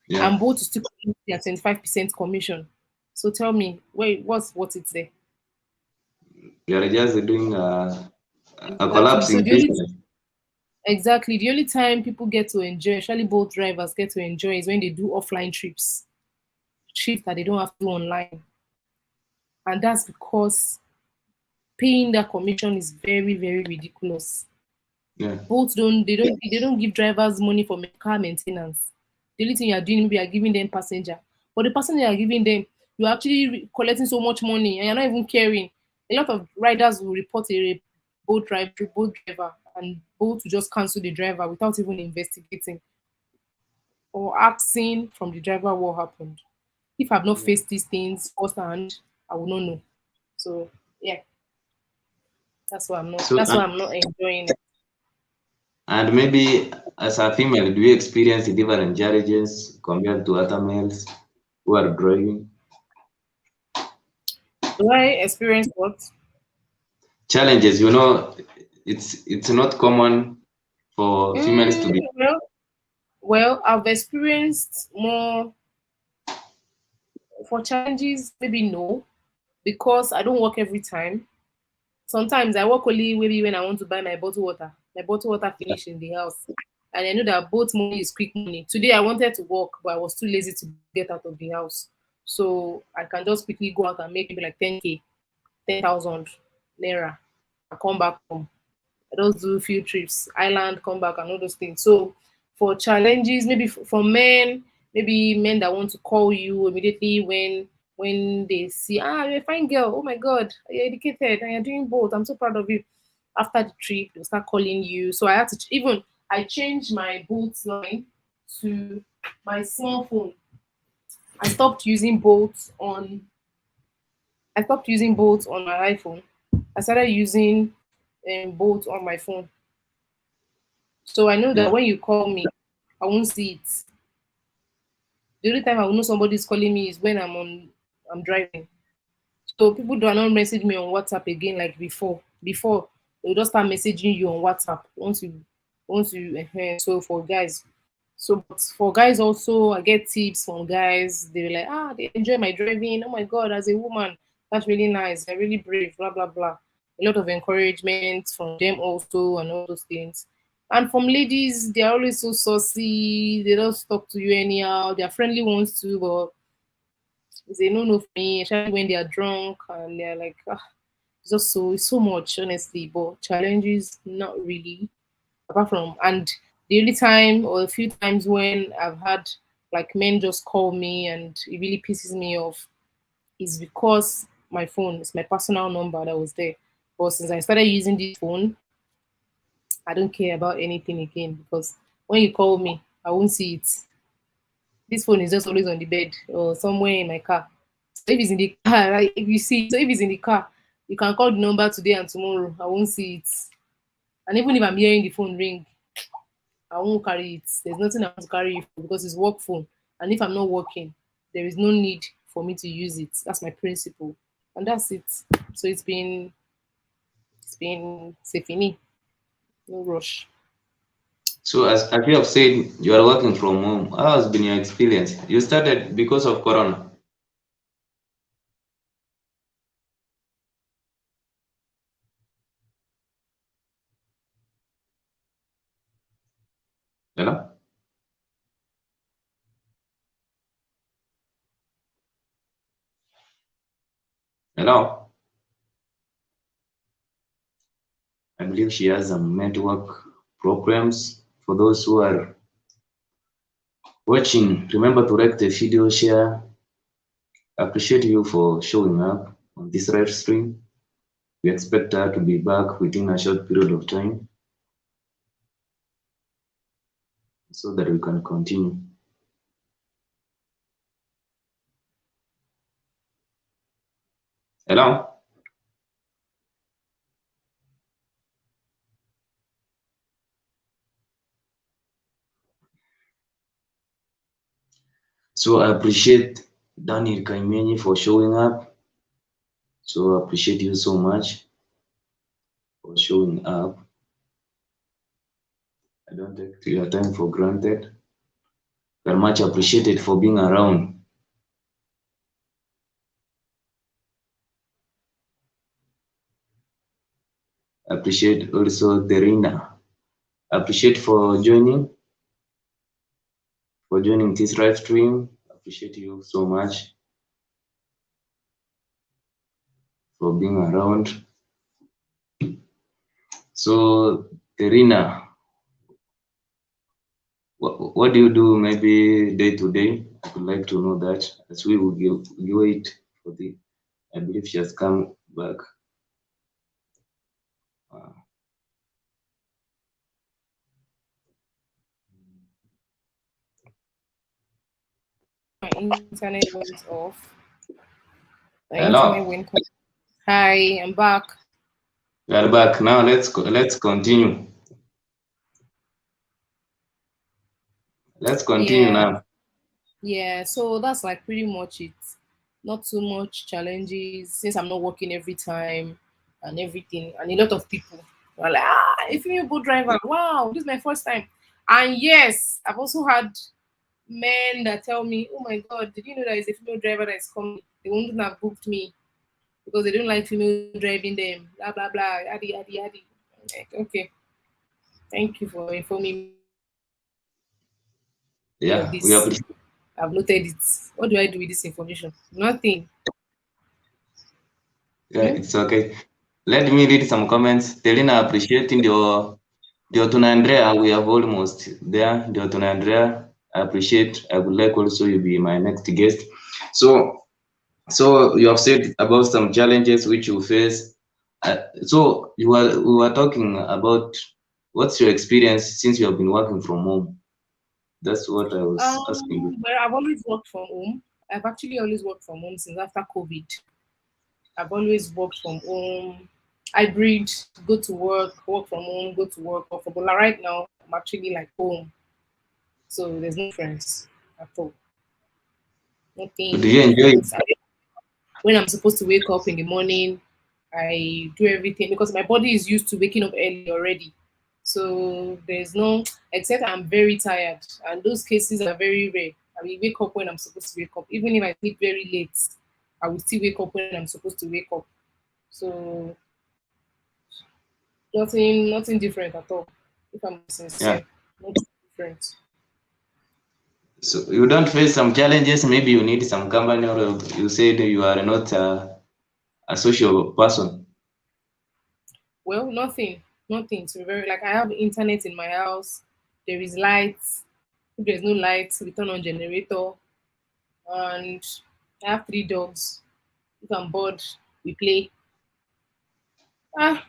Yeah. and both is still collect their 25% commission. So tell me, wait, what's what it's there? You're just doing a Exactly. So collapsing the only business. exactly the only time people get to enjoy, especially both drivers get to enjoy, is when they do offline trips that they don't have to do online, and that's because paying that commission is very, very ridiculous. Yeah, Both they don't give drivers money for car maintenance. The only thing you are doing, maybe you are giving them passenger, but the passenger you are giving them, you're actually collecting so much money and you're not even caring. A lot of riders will report a boat driver, and boat will just cancel the driver without even investigating or asking from the driver what happened. If I've not yeah. faced these things firsthand, I will not know. So yeah, that's why I'm not. So, That's why I'm not enjoying it. and maybe as a female, do you experience different challenges compared to other males who are driving? Do I experience what? Challenges, it's not common for females to be. Well, I've experienced more for challenges, maybe no, because I don't work every time. Sometimes I work only maybe when I want to buy my bottled water. My bottled water finish in the house. And I know that both money is quick money. Today I wanted to work, but I was too lazy to get out of the house. So I can just quickly go out and make maybe like 10K, 10,000 naira, and come back home. I just do a few trips, island, come back, and all those things. So for challenges, maybe for men, maybe men that want to call you immediately when they see, you're a fine girl, oh my god, you're educated and you're doing both. I'm so proud of you. After the trip, they'll start calling you. So I had to even I changed my boat line to my small phone. I stopped using boats on I stopped using boats on my iPhone. I started using boats on my phone. So I know that Yeah. when you call me, I won't see it. The only time I will know somebody's calling me is when I'm driving. So people do not message me on WhatsApp again like before. Before they'll just start messaging you on WhatsApp once you so for guys. So, but for guys also, I get tips from guys. They were like, ah, they enjoy my driving. Oh my god, as a woman, that's really nice. They're really brave. Blah blah blah. A lot of encouragement from them also, and all those things. And from ladies, they're always so saucy. They don't talk to you anyhow. They're friendly ones too, but they don't know for me, especially when they are drunk and they're like, ah, it's so much, honestly. But challenges, not really. Apart from, and the only time or a few times when I've had like men just call me and it really pisses me off is because my phone is my personal number that was there. But since I started using this phone, I don't care about anything again because when you call me, I won't see it. This phone is just always on the bed or somewhere in my car. So if it's in the car, like if you see, so if it's in the car, you can call the number today and tomorrow. I won't see it. And even if I'm hearing the phone ring, I won't carry it. There's nothing I want to carry it for because it's work phone. And if I'm not working, there is no need for me to use it. That's my principle. And that's it. So it's been c'est fini. No rush. So as you have said, you are working from home. How has been your experience? You started because of Corona. Hello? Hello? I believe she has some network programs. For those who are watching, remember to rate the video, share. I appreciate you for showing up on this live stream. We expect her to be back within a short period of time so that we can continue. Hello? So I appreciate Daniel Kaimenyi for showing up. So I appreciate you so much for showing up. I don't take your time for granted. Very much appreciated for being around. Appreciate also Derina. Appreciate for joining this live stream. Appreciate you so much for being around. So Derina, what do you do maybe day to day? I would like to know that as we will wait for the. I believe she has come back. Uh, My internet went off. My internet Hello, went off. Hi, I'm back. we are back now. Let's continue. Let's continue Yeah, now. yeah. So that's like pretty much it. Not too much challenges since I'm not working every time and everything. And a lot of people are like, ah, a female boat driver. Wow, this is my first time. And yes, I've also had men that tell me, oh my God, did you know there is a female driver that is coming? They wouldn't have booked me because they don't like female driving them. Blah, blah, blah. Yaddy, yaddy, yaddy. I'm like, okay, thank you for informing me of Yeah, we this. appreciate. I've noted it. What do I do with this information? Nothing. Yeah, Hmm? it's okay. Let me read some comments. Telina appreciating the Andrea. We have almost there. The Andrea, I appreciate. I would like also you be my next guest. So, so you have said about some challenges which you face. So we were talking about what's your experience since you have been working from home. That's what I was asking you. But I've always worked from home. I've actually always worked from home since after COVID. I've always worked from home. I breed, go to work from home, go to work from home. Like right now, I'm actually like home. So there's no difference at all. Do Nothing you enjoy it? different. When I'm supposed to wake up in the morning, I do everything because my body is used to waking up early already. So there's no, except I'm very tired, and those cases are very rare. I will wake up when I'm supposed to wake up. Even if I sleep very late, I will still wake up when I'm supposed to wake up. So nothing different at all. If I'm Yeah. sincere, nothing different. So you don't face some challenges. Maybe you need some company, or you said you are not a social person. Well, nothing. To be very, like, I have internet in my house. There is lights. If there's no lights, we turn on generator. And I have three dogs. If I'm bored, we play. Ah,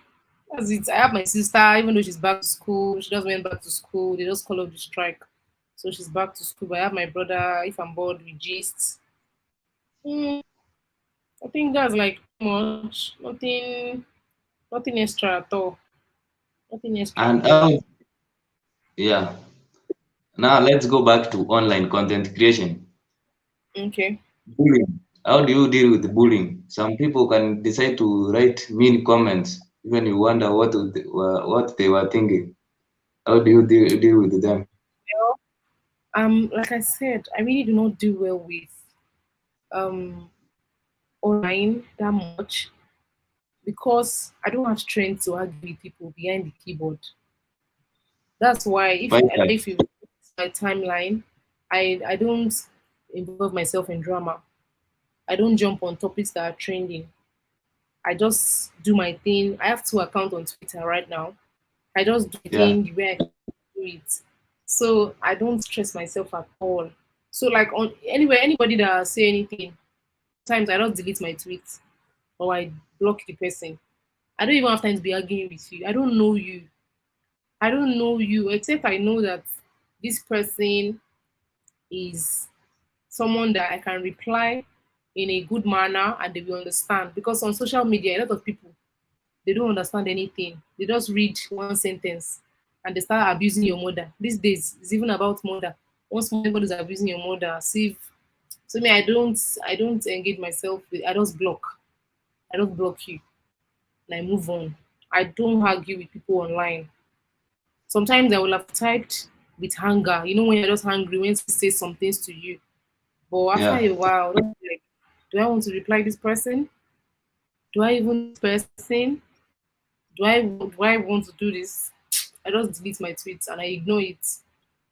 that's it. I have my sister, even though she's back to school, she just went back to school. They just call off the strike. So she's back to school. But I have my brother. If I'm bored, we gist. Hmm, I think that's like much. Nothing extra at all. Nothing extra And at all. yeah. Now let's go back to online content creation. Okay. Bullying. How do you deal with bullying? Some people can decide to write mean comments, even you wonder what they were thinking. How do you deal with them? Well, like I said, I really do not do well with um online that much because I don't have strength to argue with people behind the keyboard. That's why Why is that? if you my timeline, I don't involve myself in drama. I don't jump on topics that are trending. I just do my thing. I have two accounts on Twitter right now. I just do the Yeah, thing the way I do it. So I don't stress myself at all. So like on anywhere, anybody that say anything, times I just delete my tweets or I block the person. I don't even have time to be arguing with you. I don't know you. I don't know you, except I know that this person is someone that I can reply in a good manner and they will understand. Because on social media, a lot of people they don't understand anything. They just read one sentence and they start abusing your mother. These days, it's even about mother. Once somebody is abusing your mother, see if, so me, I don't engage myself with, I just block. I don't block you and I move on. I don't argue with people online. Sometimes I will have typed with anger. You know when you're just angry when she says some things to you. But after yeah, a while, I'm like, do I want to reply this person? Do I even this person? Do I want to do this? I just delete my tweets and I ignore it.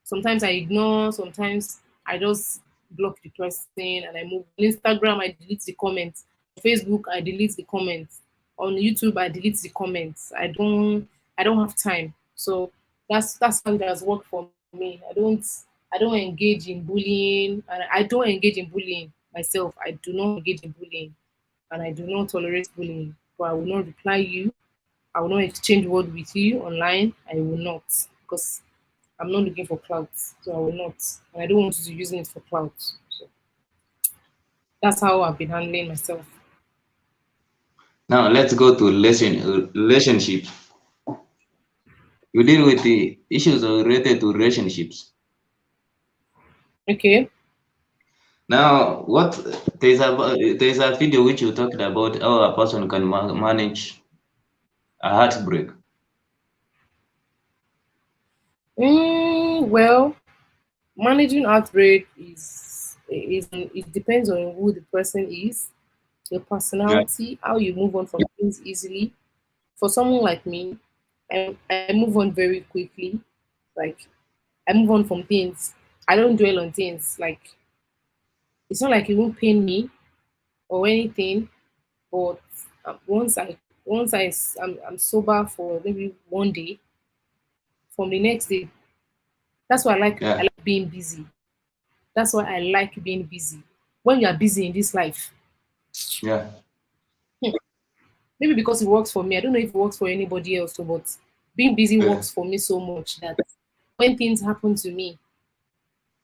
Sometimes I ignore, sometimes I just block the person and I move. On Instagram, I delete the comments. On Facebook, I delete the comments. On YouTube, I delete the comments. I don't have time. So that's how it has worked for me. I don't engage in bullying and I don't engage in bullying myself. I do not engage in bullying and I do not tolerate bullying. But I will not reply you. I will not exchange word with you online. I will not because I'm not looking for clout, so I will not. And I don't want you to use it for clout. So that's how I've been handling myself. now let's go to relationship. You deal with the issues related to relationships. Okay. Now, there's a video which you talked about how a person can manage a heartbreak. Well, managing outbreak is it depends on who the person is, your Yeah, personality, how you move on from things easily. For someone like me, I move on very quickly. Like I move on from things. I don't dwell on things. Like it's not like it won't pain me or anything. But I'm sober for maybe one day, from the next day, that's why I yeah, like being busy. That's why I like being busy. When you are busy in this life, yeah, hmm, maybe because it works for me. I don't know if it works for anybody else, but being busy yeah, works for me so much that when things happen to me,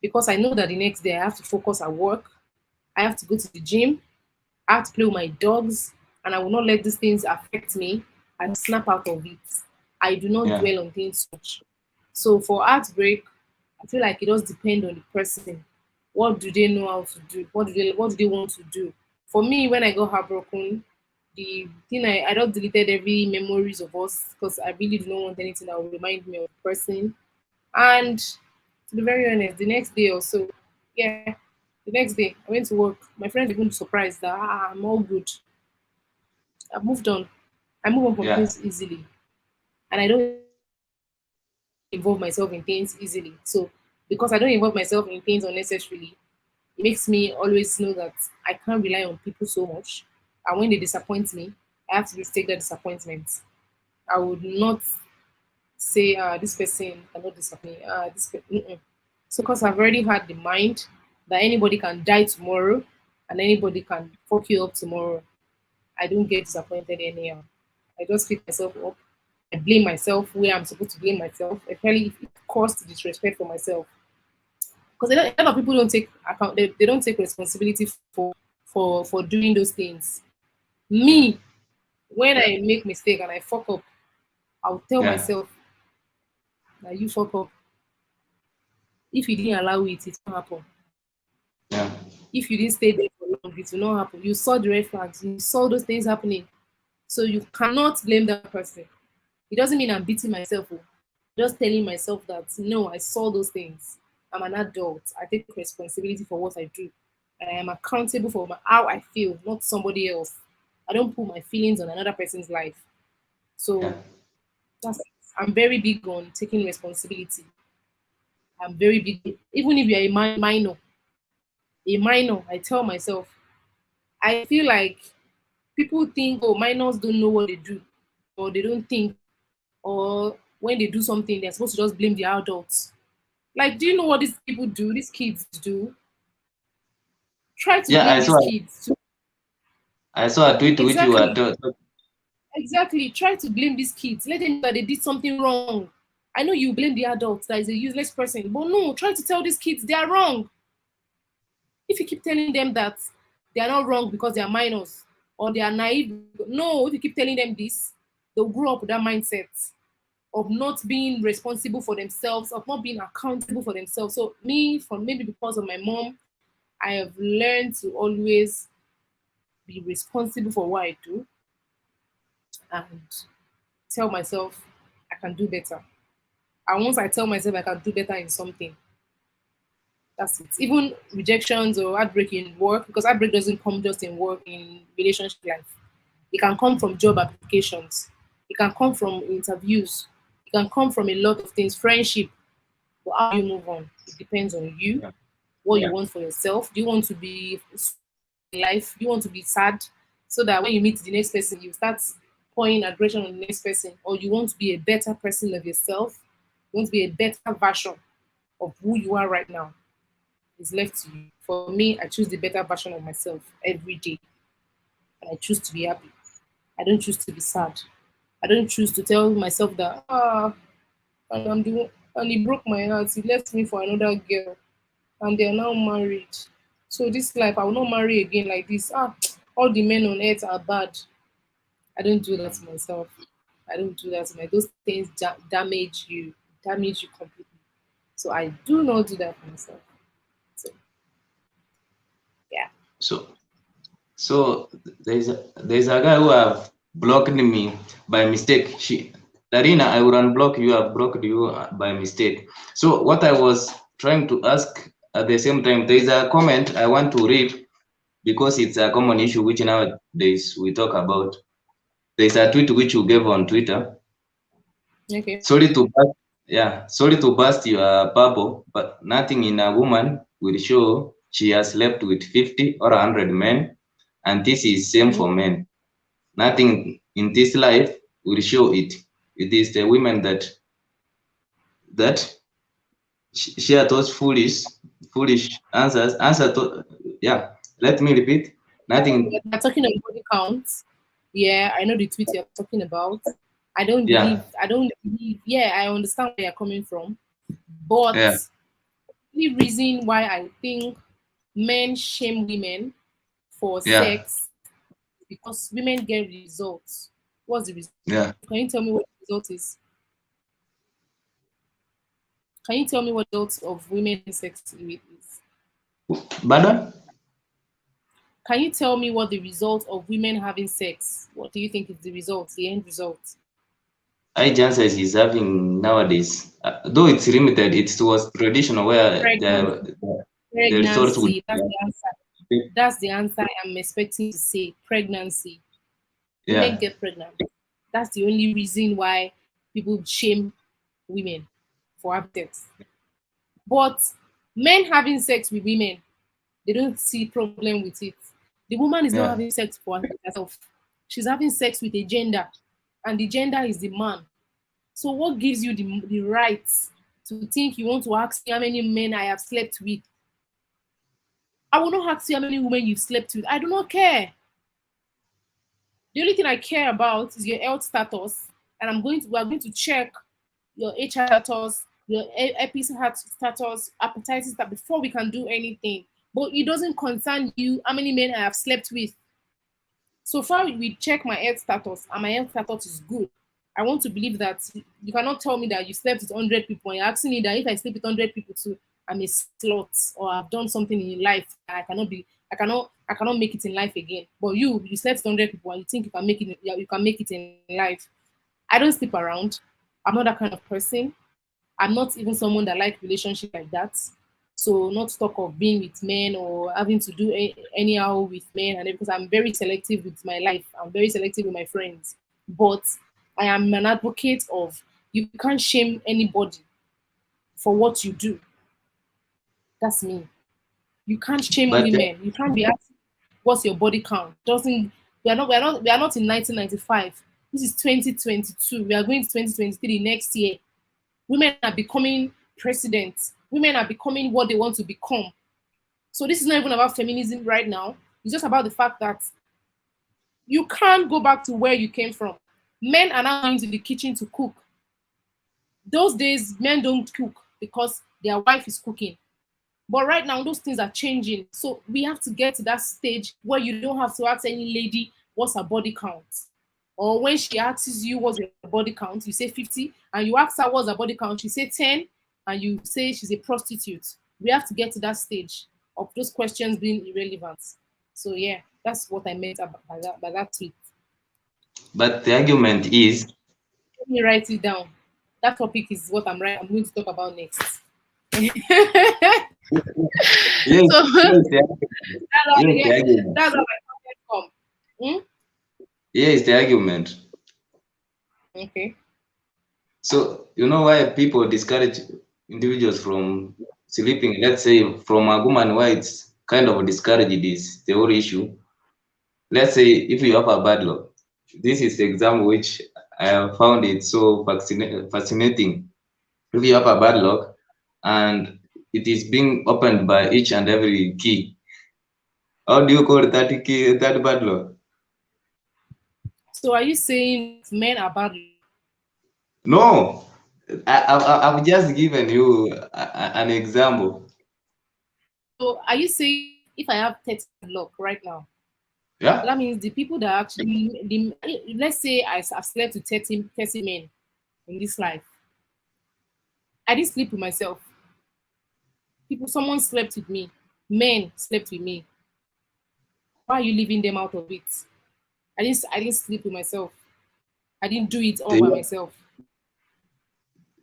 because I know that the next day I have to focus at work, I have to go to the gym, I have to play with my dogs, and I will not let these things affect me. I snap out of it. I do not yeah, dwell on things much. So for heartbreak, I feel like it does depend on the person. What do they know how to do? What do they want to do? For me, when I got heartbroken, the thing I just deleted every memories of us because I really do not want anything that will remind me of the person. And to be very honest, the next day or so, yeah, the next day I went to work. My friends were even surprised that I'm all good. I've moved on. I move on from Yeah. things easily, and I don't involve myself in things easily. So because I don't involve myself in things unnecessarily, it makes me always know that I can't rely on people so much. And when they disappoint me, I have to just take that disappointment. I would not say, this person cannot disappoint me. So, because I've already had the mind that anybody can die tomorrow and anybody can fuck you up tomorrow, I don't get disappointed anyhow. I just pick myself up. I blame myself where I'm supposed to blame myself, especially if it caused disrespect for myself. Because a lot of people don't take account, they don't take responsibility for doing those things. Yeah. Me, when I make mistake and I fuck up, I'll tell Yeah. myself that you fuck up. If you didn't allow it, it won't happen. Yeah. If you didn't stay there for long, it will not happen. You saw the red flags, you saw those things happening. So you cannot blame that person. It doesn't mean I'm beating myself. Oh. I'm just telling myself that no, I saw those things. I'm an adult. I take responsibility for what I do. And I am accountable for how I feel, not somebody else. I don't put my feelings on another person's life. Yeah. So that's I'm very big on taking responsibility. I'm very big, even if you're a minor, I tell myself, I feel like people think, oh, minors don't know what they do, or they don't think, or when they do something, they're supposed to just blame the adults. Like, do you know what these people do? These kids do? Try to Yeah. blame these kids. I saw a tweet which you were Exactly, exactly. Try to blame these kids. Let them know that they did something wrong. I know you blame the adults that is a useless person, but no, try to tell these kids they are wrong. If you keep telling them that they are not wrong because they are minors or they are naive, no, if you keep telling them this, they'll grow up with that mindset of not being responsible for themselves, of not being accountable for themselves. So me, from maybe because of my mom, I have learned to always be responsible for what I do and tell myself I can do better. And once I tell myself I can do better in something, that's it. Even rejections or heartbreak in work, because heartbreak doesn't come just in work, in relationship life. It can come from job applications. It can come from interviews. It can come from a lot of things, friendship. But how do you move on? It depends on you, yeah. what you Yeah. want for yourself. Do you want to be in life? Do you want to be sad so that when you meet the next person, you start pouring aggression on the next person? Or you want to be a better person of yourself? You want to be a better version of who you are right now? It's left to you. For me, I choose the better version of myself every day. And I choose to be happy. I don't choose to be sad. I don't choose to tell myself that, and I'm the and he broke my heart. He left me for another girl, and they are now married. So this life, I will not marry again like this. All the men on earth are bad. I don't do that to myself. I don't do that to my. Those things damage you completely. So I do not do that for myself. So yeah. So there's a guy who have blocked me by mistake. Darina, I will unblock you. I've blocked you by mistake. So what I was trying to ask at the same time, there is a comment I want to read because it's a common issue which nowadays we talk about. There's a tweet which you gave on Twitter. Okay. Sorry to burst, yeah, sorry to burst your bubble, but nothing in a woman will show she has slept with 50 or 100 men, and this is same Mhm. for men. Nothing in this life will show it. It is the women that share those foolish answers. Yeah. Let me repeat. Nothing. You're talking about body counts. Yeah, I know the tweet you're talking about. Yeah. I don't believe, yeah, I understand where you're coming from. But Yeah. the reason why I think men shame women for Yeah. sex because women get results. What's the result? Yeah. Can you tell me what the result is? Can you tell me what the result of women sex is? Pardon? Can you tell me what the result of women having sex? What do you think is the result, the end result? High chances is having nowadays, though it's limited, it was traditional where Pregnancy. the resource would Pregnancy. That's the answer. That's the answer I'm expecting to say. Pregnancy. Women yeah, get pregnant. That's the only reason why people shame women for having sex. But men having sex with women, they don't see problem with it. The woman is not yeah. having sex for herself. She's having sex with a gender, and the gender is the man. So what gives you the right to think you want to ask me how many men I have slept with? I will not ask you how many women you've slept with. I do not care. The only thing I care about is your health status, and we are going to check your HR status, your epi status, hepatitis status before we can do anything. But it doesn't concern you how many men I have slept with. So far, we check my health status, and my health status is good. I want to believe that you cannot tell me that you slept with 100 people and you're asking me that if I sleep with 100 people too, I'm a slut or I've done something in life that I cannot make it in life again. But you slept with 100 people and you think you can make it in life. I don't sleep around. I'm not that kind of person. I'm not even someone that like relationship like that. So not to talk of being with men or having to do anyhow with men, and because I'm very selective with my life, I'm very selective with my friends. But I am an advocate of you can't shame anybody for what you do. That's me. You can't shame But women. You can't be asking what's your body count. Doesn't we are not in 1995. This is 2022. We are going to 2023 next year. Women are becoming presidents. Women are becoming what they want to become. So this is not even about feminism right now. It's just about the fact that you can't go back to where you came from. Men are now going to the kitchen to cook. Those days, men don't cook because their wife is cooking. But right now, those things are changing. So we have to get to that stage where you don't have to ask any lady what's her body count. Or when she asks you what's your body count, you say 50, and you ask her what's her body count, she say 10, and you say she's a prostitute. We have to get to that stage of those questions being irrelevant. So yeah, that's what I meant by that tweet. the argument is Let me write it down. That topic is what I'm going to talk about next. So yes, yes, the argument. that's how my comment come. Hmm? Yes, the argument. Okay. So you know why people discourage individuals from sleeping? Let's say from a woman, why it's kind of discouraged is the whole issue. Let's say if you have a bad luck, this is the example which I have found it so fascinating. If you have a bad luck and it is being opened by each and every key, how do you call that key that bad luck? So are you saying men are bad? No, I've just given you an example. So are you saying if I have 30 luck right now, Yeah, that means the people that actually let's say I've slept with 30 men in this life. I didn't sleep with myself. Someone slept with me. Men slept with me. Why are you leaving them out of it? I didn't sleep with myself. I didn't do it all they by myself.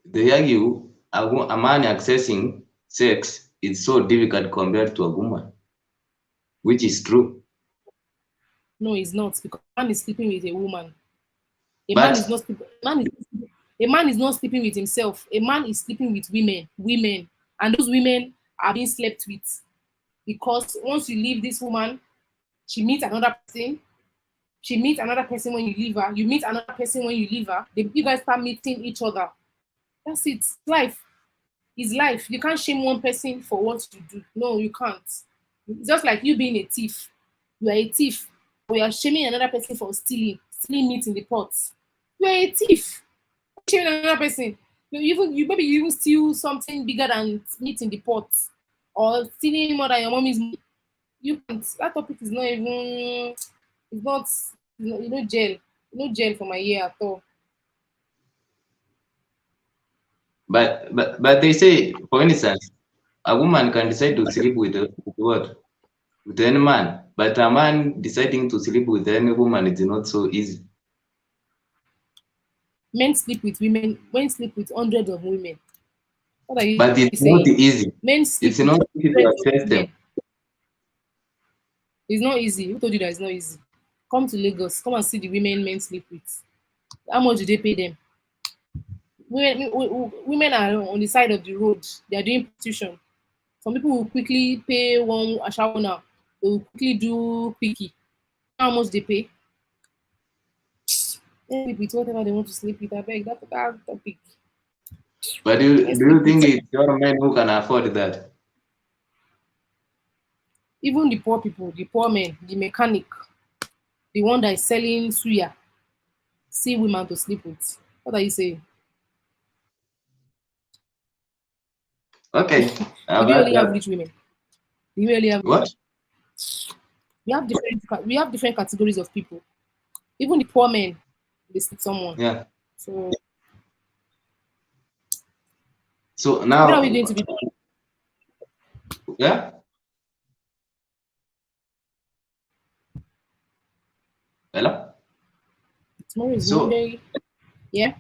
they argue a man accessing sex is so difficult compared to a woman, which is true. No, it's not because a man is sleeping with a woman. A man is But not a man is not sleeping with himself. A man is sleeping with women, and those women are being slept with because once you leave this woman, she meets another person. She meets another person when you leave her. You meet another person when you leave her. You guys start meeting each other. That's it. Life is life. You can't shame one person for what you do. No, you can't. It's just like you being a thief. You are a thief. Or you are shaming another person for stealing meat in the pot. You are a thief. Shaming another person. You maybe you even steal something bigger than meat in the pot, or stealing more than your mommy's. You can't. That topic is not even. It's not. You know jail. No jail for my year at all. but they say, for instance, a woman can decide to sleep with what? With any man. But a man deciding to sleep with any woman is not so easy. Men sleep with women. Men sleep with hundreds of women. What are you But it's not saying? easy. Men It's sleep with not easy to hundreds of access them. women. It's not easy. Who told you that it's not easy? Come to Lagos. Come and see the women men sleep with. How much do they pay them? Women are on the side of the road. They are doing prostitution. Some people will quickly pay one ashawo now. They will quickly do quickie. How much they pay? They sleep with whatever they want to sleep with. I beg that topic. But They do you sleep think with it's your men who can afford that? even the poor people, the poor men, the mechanic, the one that is selling suya, see women to sleep with. What are you saying? Okay. Do we About only have that. rich women? Do we only have What? we have different categories of people. Even the poor men, they sleep with someone. Yeah. So So when are we now, going to be done? yeah. Hello. Tomorrow is So Monday. Yeah.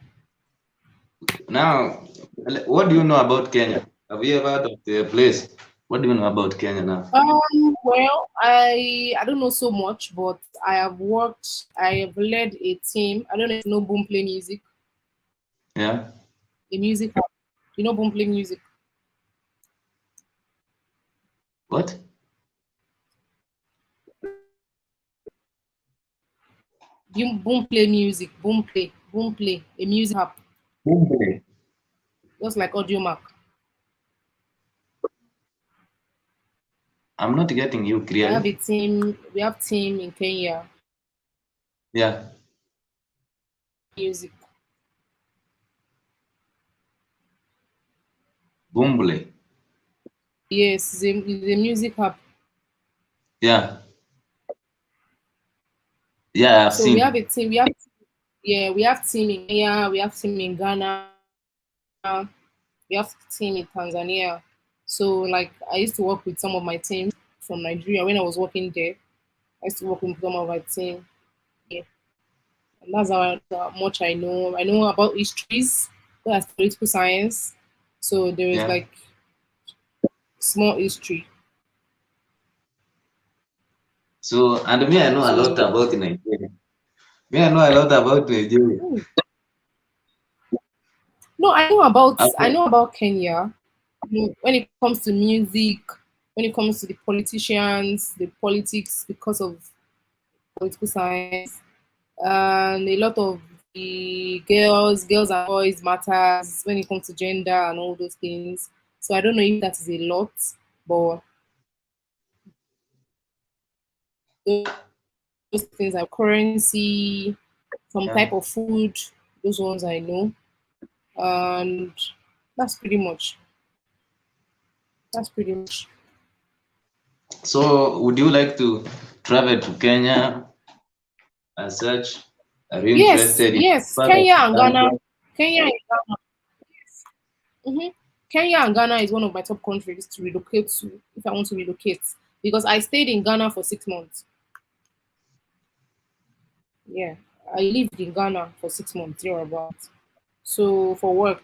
now, what do you know about Kenya? Have you ever heard of the place? What do you know about Kenya now? Well, I don't know so much, but I have worked. I have led a team. I don't know if you know boom play music. Yeah. A music. You know boom play music. What? Boom play music. Boom play. A music app, Mumbai. just like Audio Mac. I'm not getting you I have clearly. a team. We have team in Kenya. Yeah. Music. Bumble. Yes, it's a music app. Yeah. Yeah, I've So we have seen. a team. We have team in Kenya. We have team in Ghana. We have team in Tanzania. So like I used to work with some of my teams from Nigeria when I was working there. I used to work with some of my team. Yeah. And that's how much I know. I know about histories, that's political science. So there is Yeah. like small history. So, and me, I know a lot So about Nigeria. Me, I know a lot about Nigeria. hmm. No, I I've- know about Kenya. When it comes to music, when it comes to the politicians, the politics because of political science, and a lot of the girls and boys matters when it comes to gender and all those things. So I don't know if that is a lot, but those things like currency, some Yeah. type of food, those ones I know, and that's pretty much. That's pretty much. So, would you like to travel to Kenya as such? Are you Yes, interested in yes. part of the country? Kenya and Ghana. hmm Kenya and Ghana is one of my top countries to relocate to if I want to relocate because I stayed in Ghana for 6 months. Yeah, I lived in Ghana for 6 months, thereabouts. So for work.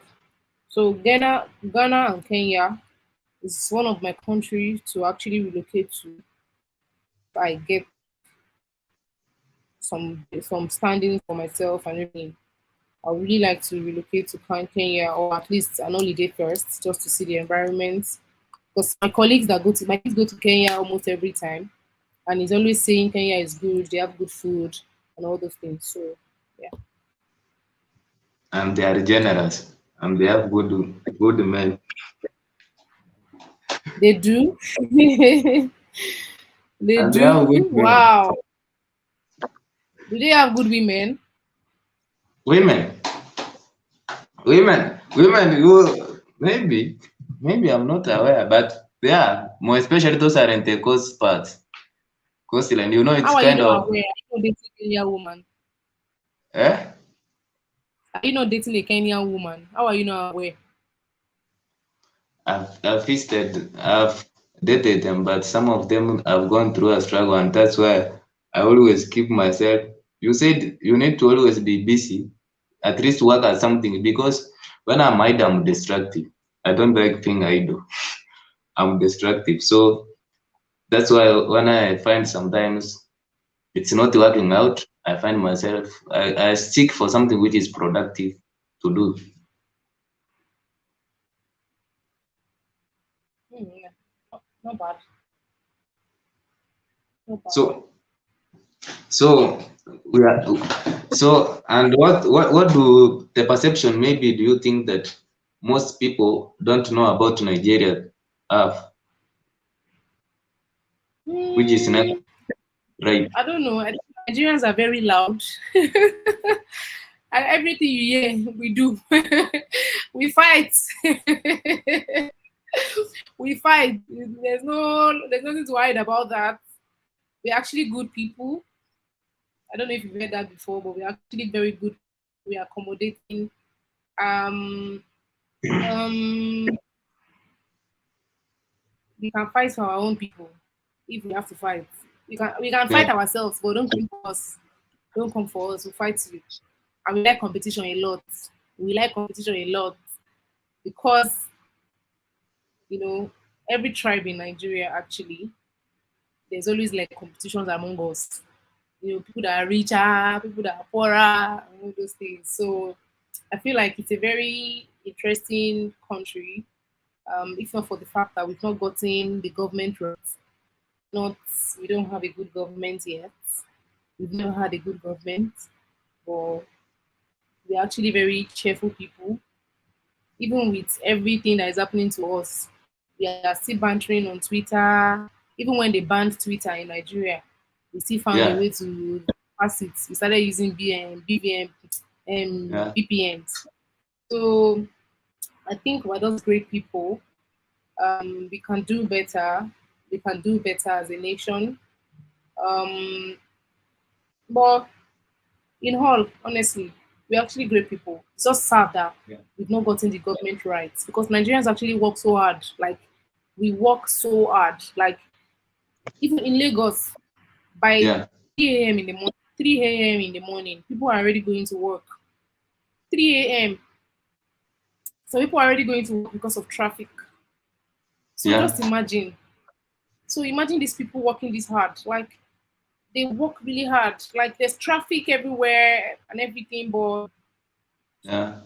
So Ghana and Kenya is one of my countries to actually relocate to. I get some standing for myself and everything. I would really like to relocate to Kenya or at least an holiday first, just to see the environment. Because my kids go to Kenya almost every time, and he's always saying Kenya is good, they have good food and all those things. So yeah, And they are generous and they have good men. they do. They And they do. have good men. Wow. Do they have good women? Women. Women who maybe I'm not aware, but yeah, more especially those are in the coast parts. Coastline, it's How are you kind not of aware? Are you not dating a Kenyan woman? eh? Are you not dating a Kenyan woman? How are you not aware? I've visited. I've dated them, but some of them have gone through a struggle, and that's why I always keep myself. You said you need to always be busy, at least work at something, because when I'm idle, I'm destructive. I don't like being idle. I'm destructive. So that's why when I find sometimes it's not working out, I find myself, I seek for something which is productive to do. Yeah. Not bad. Not bad. So so we are so and what do the perception maybe do you think that most people don't know about Nigeria have, which is not Hmm, right? I don't know. I think Nigerians are very loud. And everything you hear, we do. We fight. We fight. There's nothing to hide about that. We're actually good people. I don't know if you've heard that before, but we're actually very good. We are accommodating. Um, um, we can fight for our own people if we have to fight. We can Yeah, fight ourselves, but don't come for us. Don't come for us. We'll fight you. And we like competition a lot. We like competition a lot because you know every tribe in Nigeria actually there's always like competitions among us. People that are richer, people that are poorer, and all those things. So I feel like it's a very interesting country. If not for the fact that we've not gotten the government right, not we don't have a good government yet. We've never had a good government, but we're actually very cheerful people. Even with everything that is happening to us, we are still bantering on Twitter. Even when they banned Twitter in Nigeria, we still found a yeah, way to pass it. We started using BVM, yeah, VPNs. So I think we're those great people. We can do better. We can do better as a nation. Um, but in all, honestly, we're actually great people. It's just sad that yeah, we've not gotten the government right because Nigerians actually work so hard. Like we work so hard. Like even in Lagos, by yeah, 3 a.m. in the morning, 3 a.m. in the morning, people are already going to work. 3 a.m. So people are already going to work because of traffic. So yeah, just imagine. So imagine these people working this hard. Like they work really hard. Like there's traffic everywhere and everything, yeah,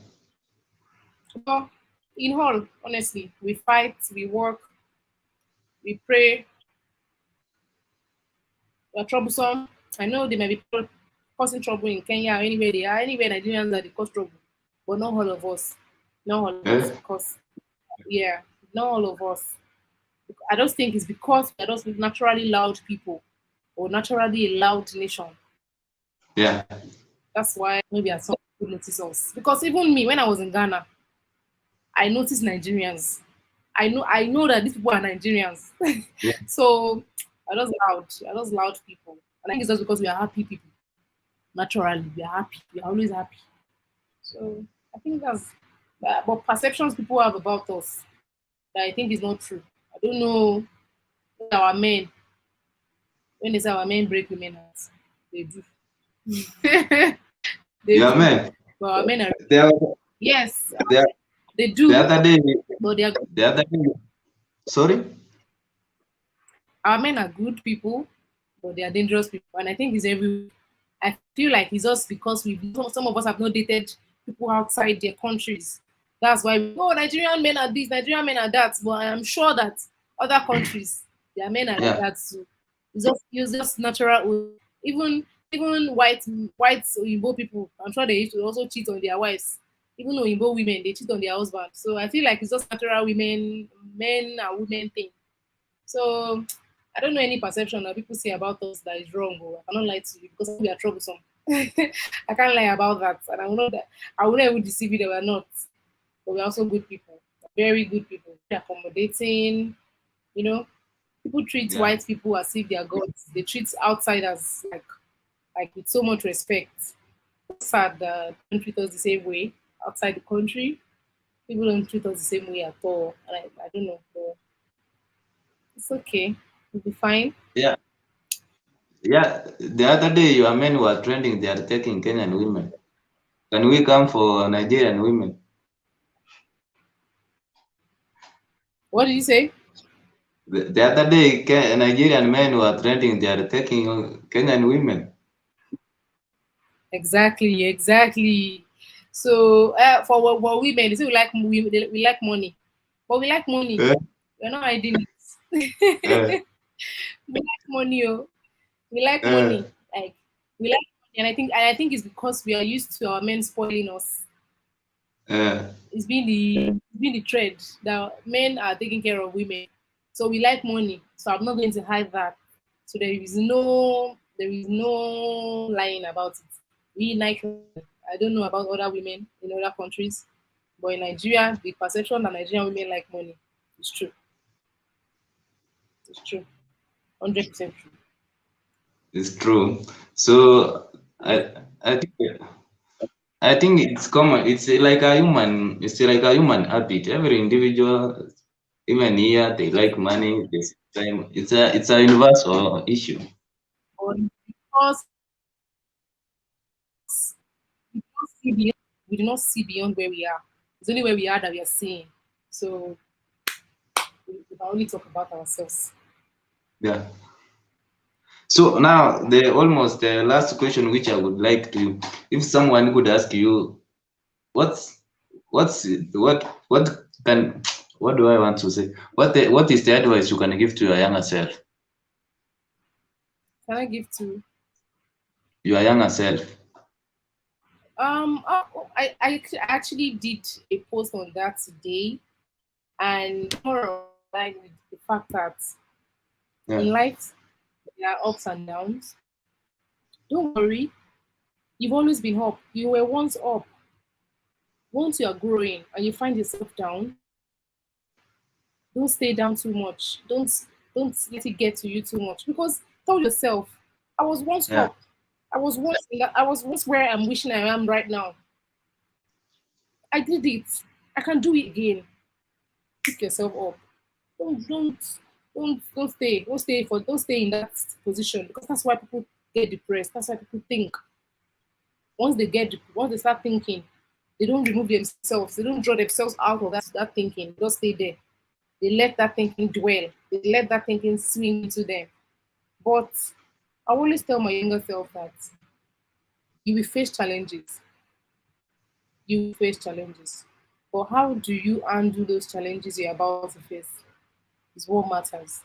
but in all, honestly, we fight, we work, we pray, we're troublesome. I know there may be people causing trouble in Kenya or anywhere they are, anywhere Nigerians that they cause trouble, but not all of us. Not all of us, yeah, because yeah, not all of us. I just think it's because we're just naturally loud people or naturally a loud nation. yeah, That's why maybe at some people notice us. Because even me, when I was in Ghana, I noticed Nigerians. I know that these people are Nigerians. yeah, So I just loud. I just loud people. And I think it's just because we are happy people. Naturally, we are happy. We are always happy. So I think that's but perceptions people have about us that I think is not true. I don't know our men when they say our men break women hearts. They do. They yeah, do. man. But our men are The, yes, the, they the do, other day, but they are the other day, sorry? our men are good people, but they are dangerous people. And I think it's every I feel like it's just because some of us have not dated people outside their countries. That's why Nigerian men are this, Nigerian men are that. But I am sure that other countries, their men are like Yeah, that too. It's just natural. Even white Oyinbo people, I'm sure they used to also cheat on their wives. Even Oyinbo women, they cheat on their husbands. So I feel like it's just natural men and women thing. So I don't know any perception that people say about us that is wrong. Or I cannot lie to you because we are troublesome. I can't lie about that, and I will not even deceive you that we're not. But we're also good people, very good people, very accommodating. You know, people treat yeah, white people as if they are gods. They treat outsiders like with so much respect. It's sad that they don't treat us the same way outside the country. People don't treat us the same way at all. And I don't know. But It's okay. We'll be fine. Yeah, yeah. The other day, your men were trending. They are taking Kenyan women. Can we come for Nigerian women? What did you say? The other day, Nigerian men were trending. They are taking Kenyan women. Exactly, exactly. So for women, they say we like money, but we like money. Eh, We're not hiding eh, it. We like money, oh. We like eh, money. Like we like money, and I think it's because we are used to our men spoiling us. eh. It's been the trend that men are taking care of women. So we like money. So I'm not going to hide that. So there is no lying about it. We like money. I don't know about other women in other countries, but in Nigeria, the perception that Nigerian women like money is true. It's true. 100% true. It's true. So Yeah. I think it's common. It's like a human. It's like a human habit. Every individual, even here, they like money. This time, it's a universal issue. But because we do not see beyond where we are. It's only where we are that we are seeing. So we can only talk about ourselves. Yeah. So now the last question which I would like to, if someone could ask you, what's what can what do I want to say? What is the advice you can give to your younger self? Can I give to Your younger self. I actually did a post on that today, and more of like with the fact that Yeah. in life there are ups and downs. Don't worry, you've always been up. You were once up. Once you are growing and you find yourself down, don't stay down too much. Don't let it get to you too much, because tell yourself, I was once up. Yeah. I was once where I'm wishing I am right now. I did it. I can do it again. Pick yourself up. Don't stay in that position, because that's why people get depressed. That's why people think. Once they start thinking, they don't remove themselves. They don't draw themselves out of that thinking. They just stay there. They let that thinking dwell. They let that thinking swing into them. But I always tell my younger self that you will face challenges. You will face challenges. But how do you handle those challenges you're about to face is what matters,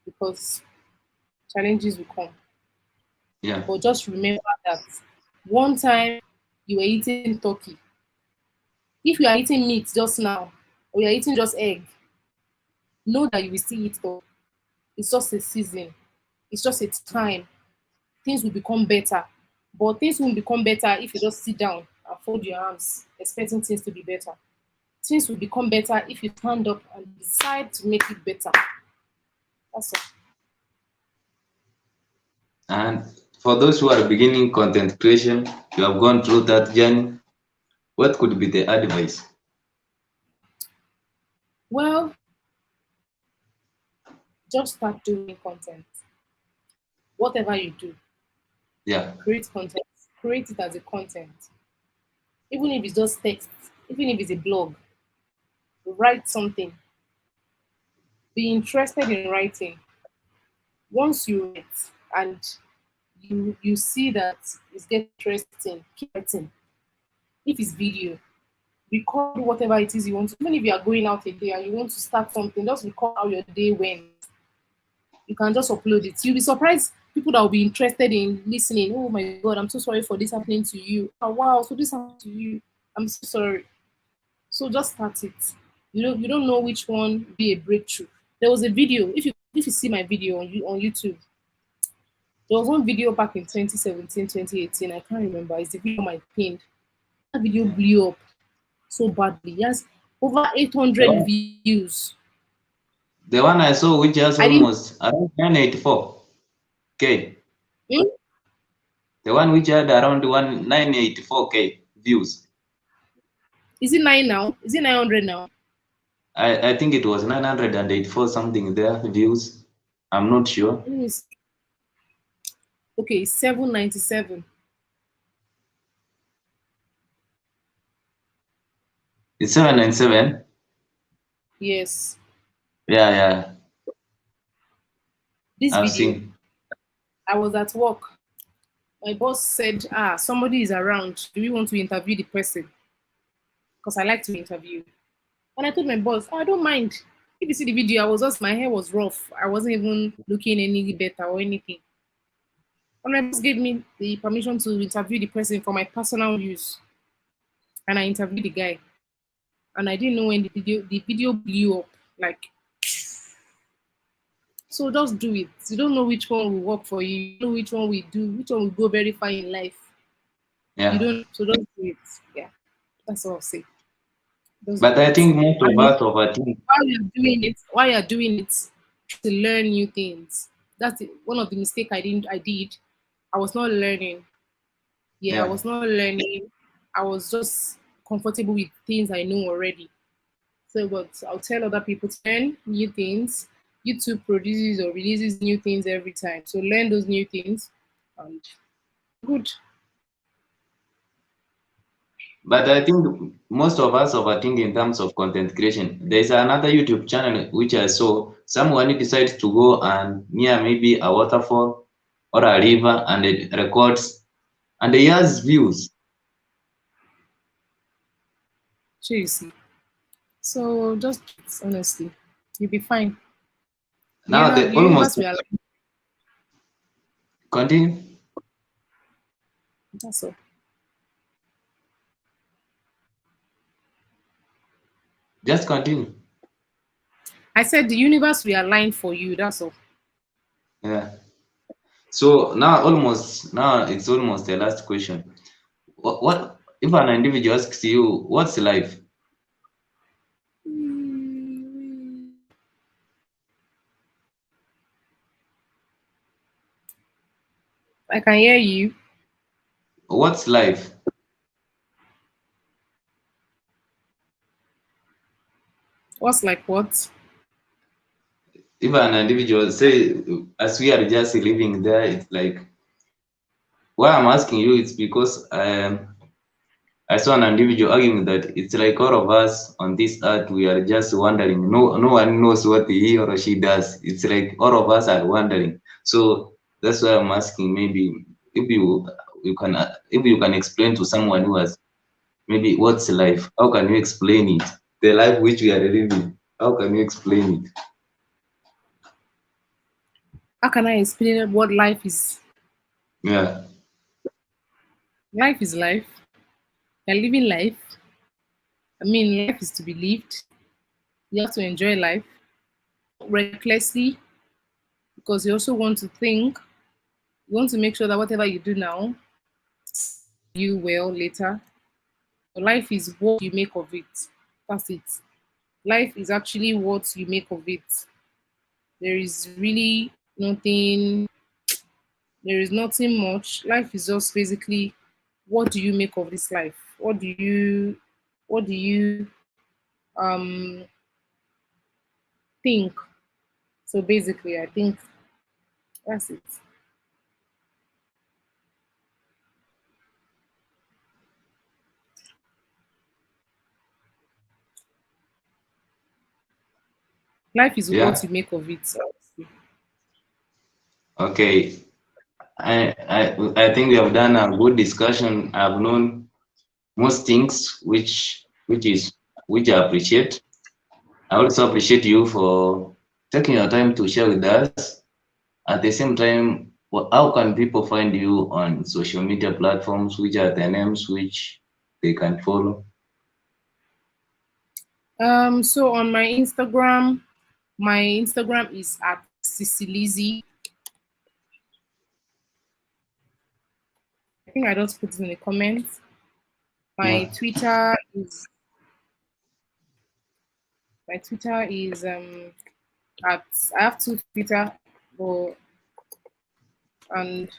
because challenges will come. Yeah. But just remember that one time you were eating turkey. If you are eating meat just now, or you're eating just egg, know that you will still eat turkey. It's just a season, it's just a time. Things will become better. But things won't become better if you just sit down and fold your arms, expecting things to be better. Things will become better if you stand up and decide to make it better. That's all. And for those who are beginning content creation, you have gone through that journey. What could be the advice? Well, just start doing content. Whatever you do, Yeah. create content. Create it as a content. Even if it's just text, even if it's a blog, write something. Be interested in writing. Once you write and you see that it's getting interesting, keep writing. If it's video, record whatever it is you want to. Even if you are going out a day and you want to start something, just record how your day went. You can just upload it. You'll be surprised people that will be interested in listening. Oh my god, I'm so sorry for this happening to you. Oh wow, so this happened to you. I'm so sorry. So just start it. You don't know which one will be a breakthrough. There was a video. If you see my video on YouTube, there was one video back in 2017, 2018. I can't remember. It's the video my pinned. That video Yeah. blew up so badly. Yes, over The 800 one, views. the one I saw which has I didn't. almost around 984 K. Hmm? The one which had around 984 K views. Is it 9 now? Is it 900 now? I think it was 984 something there views. I'm not sure. Let me see. Okay, 797. It's 797. Yes. Yeah, yeah. This I've video, seen. I was at work. My boss said, somebody is around. Do we want to interview the person? Because I like to interview. And I told my boss, I don't mind. If you see the video, my hair was rough. I wasn't even looking any better or anything. And my boss gave me the permission to interview the person for my personal use. And I interviewed the guy. And I didn't know when the video blew up. Like, so just do it. You don't know which one will work for you. You don't know which one will do, which one will go very far in life. You Yeah. don't, so just do it. Yeah, that's all I'll say. Just But do I it. think most of And us overthink. while you're doing it, to learn new things. That's it. One of the mistake I did. I was not learning. Yeah, I Yeah. was not learning. I was just comfortable with things I know already. So, but I'll tell other people to learn new things. YouTube produces or releases new things every time. So learn those new things. And good. But I think most of us overthink in terms of content creation. There's another YouTube channel which I saw. Someone decides to go and near maybe a waterfall or a river and it records and he has views. So you see. So just honestly, you'll be fine. Now The they almost universe will allow. continue. That's all. Just continue. I said the universe will align for you. That's all. Yeah. So now it's almost the last question. What if an individual asks you, what's life? I can hear you. What's life? What's like what? If an individual say, as we are just living there, it's like why I'm asking you is because I saw an individual arguing that it's like all of us on this earth, we are just wondering. No one knows what he or she does. It's like all of us are wondering. So that's why I'm asking. Maybe if you can if you can explain to someone who has maybe what's life. How can you explain it? The life which we are living. How can you explain it? How can I explain what life is? Yeah, Life is life. You're living life. I mean, life is to be lived. You have to enjoy life recklessly because you also want to think. You want to make sure that whatever you do now, you will later. Life is what you make of it. That's it. Life is actually what you make of it. There is really nothing, there is nothing much. Life is just basically what do you make of this life? What do you um think? So basically I think that's it. Life is what yeah. you make of it. Okay. I think we have done a good discussion. I've known most things which I appreciate. I also appreciate you for taking your time to share with us. At the same time, how can people find you on social media platforms? Which are the names which they can follow? So on my Instagram is at Sicilizi. I think I just put it in the comments. My Yeah. Twitter is my Twitter is at I have two Twitter, but and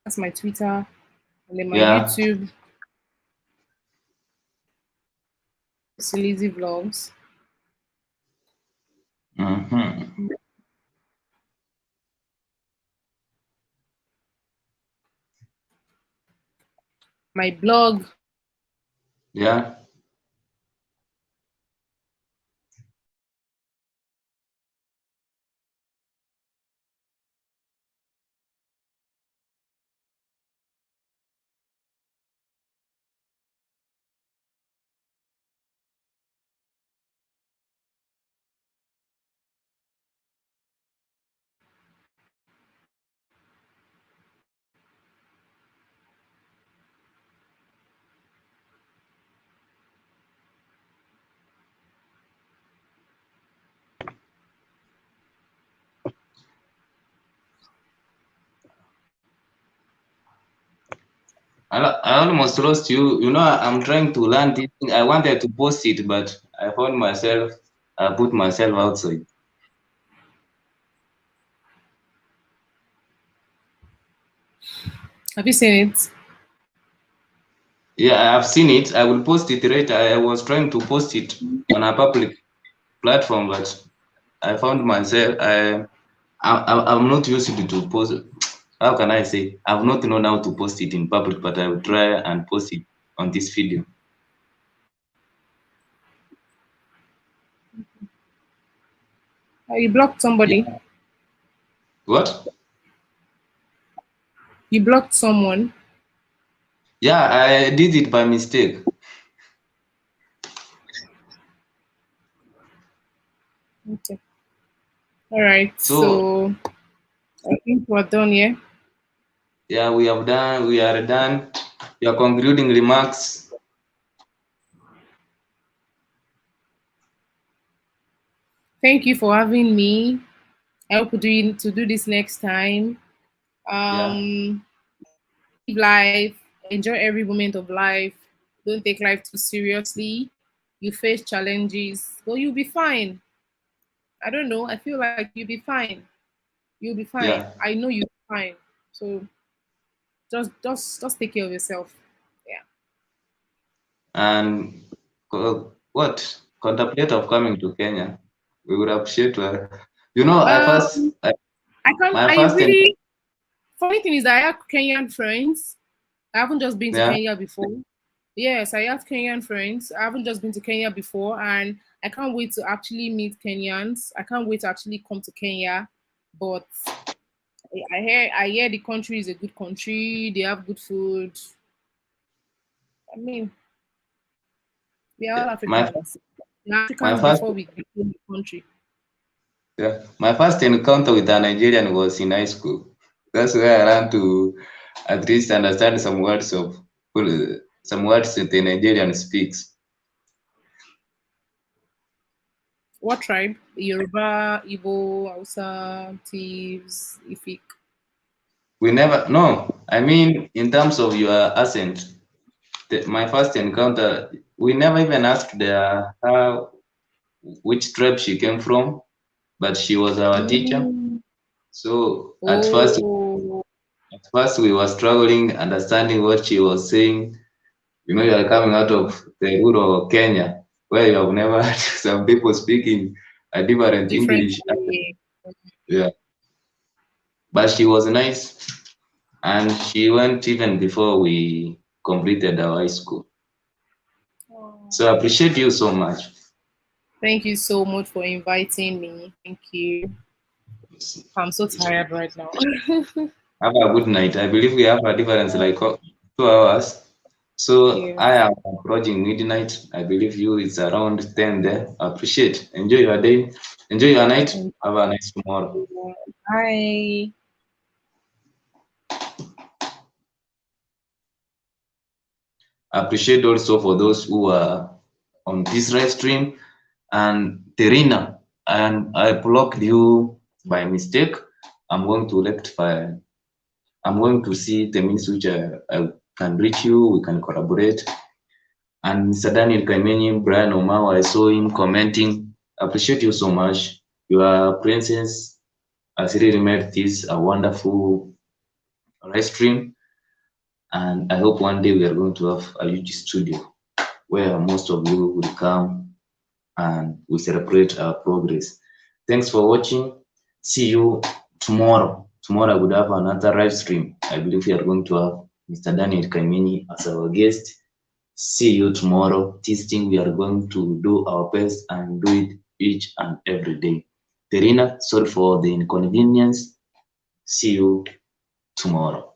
that's my Twitter. And then my Yeah. YouTube, Lazy Vlogs. Mm-hmm. My blog, Yeah. I almost lost you. You know, I'm trying to learn this thing. I wanted to post it, but I found myself, I put myself outside. have you seen it? Yeah, I have seen it. I will post it later. I was trying to post it on a public platform, but I found myself, I'm not used to post. How can I say? I've not known how to post it in public, but I will try and post it on this video. You blocked somebody. Yeah. What? You blocked someone. Yeah, I did it by mistake. Okay. All right. So So I think we're done here. yeah, we are done. Your concluding remarks. Thank you for having me. I hope to do this next time. Yeah, Um, Live life, enjoy every moment of life. Don't take life too seriously. You face challenges, but you'll be fine. I don't know. I feel like you'll be fine. You'll be fine. yeah. I know you'll be fine. So just take care of yourself. Yeah. And what? Contemplate of coming to Kenya. We would appreciate. You know, Um, I can't. my I first and really. Funny thing is, that I have Kenyan friends. I haven't just been to yeah, Kenya before. Yes, I have Kenyan friends. I haven't just been to Kenya before, and I can't wait to actually meet Kenyans. I can't wait to actually come to Kenya. But I hear the country is a good country. They have good food. I mean, we are all my Africans. We're my Africans first before we became the country. yeah, my first encounter with a Nigerian was in high school. That's where I learned to at least understand some words that the Nigerian speaks. What tribe? Yoruba, Igbo, Hausa, Thieves, Ifik. We never no. I mean, in terms of your accent, my first encounter, we never even asked her which tribe she came from, but she was our teacher. Mm. So Oh, at first we were struggling understanding what she was saying. You know, you are coming out of the rural Kenya, where you have never heard some people speaking a different different English. way. Yeah, but she was nice, and she went even before we completed our high school. Oh. So I appreciate you so much. Thank you so much for inviting me. Thank you. I'm so tired right now. Have a good night. I believe we have a difference like 2 hours. So Yeah. I am approaching midnight. I believe you it's around 10 there. Appreciate. Enjoy your day. Enjoy your night. Thank Have a nice tomorrow. you. Bye. Appreciate also for those who are on this live stream. And Terina, and I blocked you by mistake. I'm going to rectify. I'm going to see the means which I can reach you. We can collaborate. And Mr. Daniel Kaimenyi, Brian Omao, I saw him commenting. Appreciate you so much. Your presence has really made this a wonderful live stream. And I hope one day we are going to have a huge studio where most of you will come and we celebrate our progress. Thanks for watching. See you tomorrow. Tomorrow I would have another live stream. I believe we are going to have Mr. Daniel Kaimini as our guest. See you tomorrow. This thing we are going to do our best and do it each and every day. Terina, sorry for the inconvenience. See you tomorrow.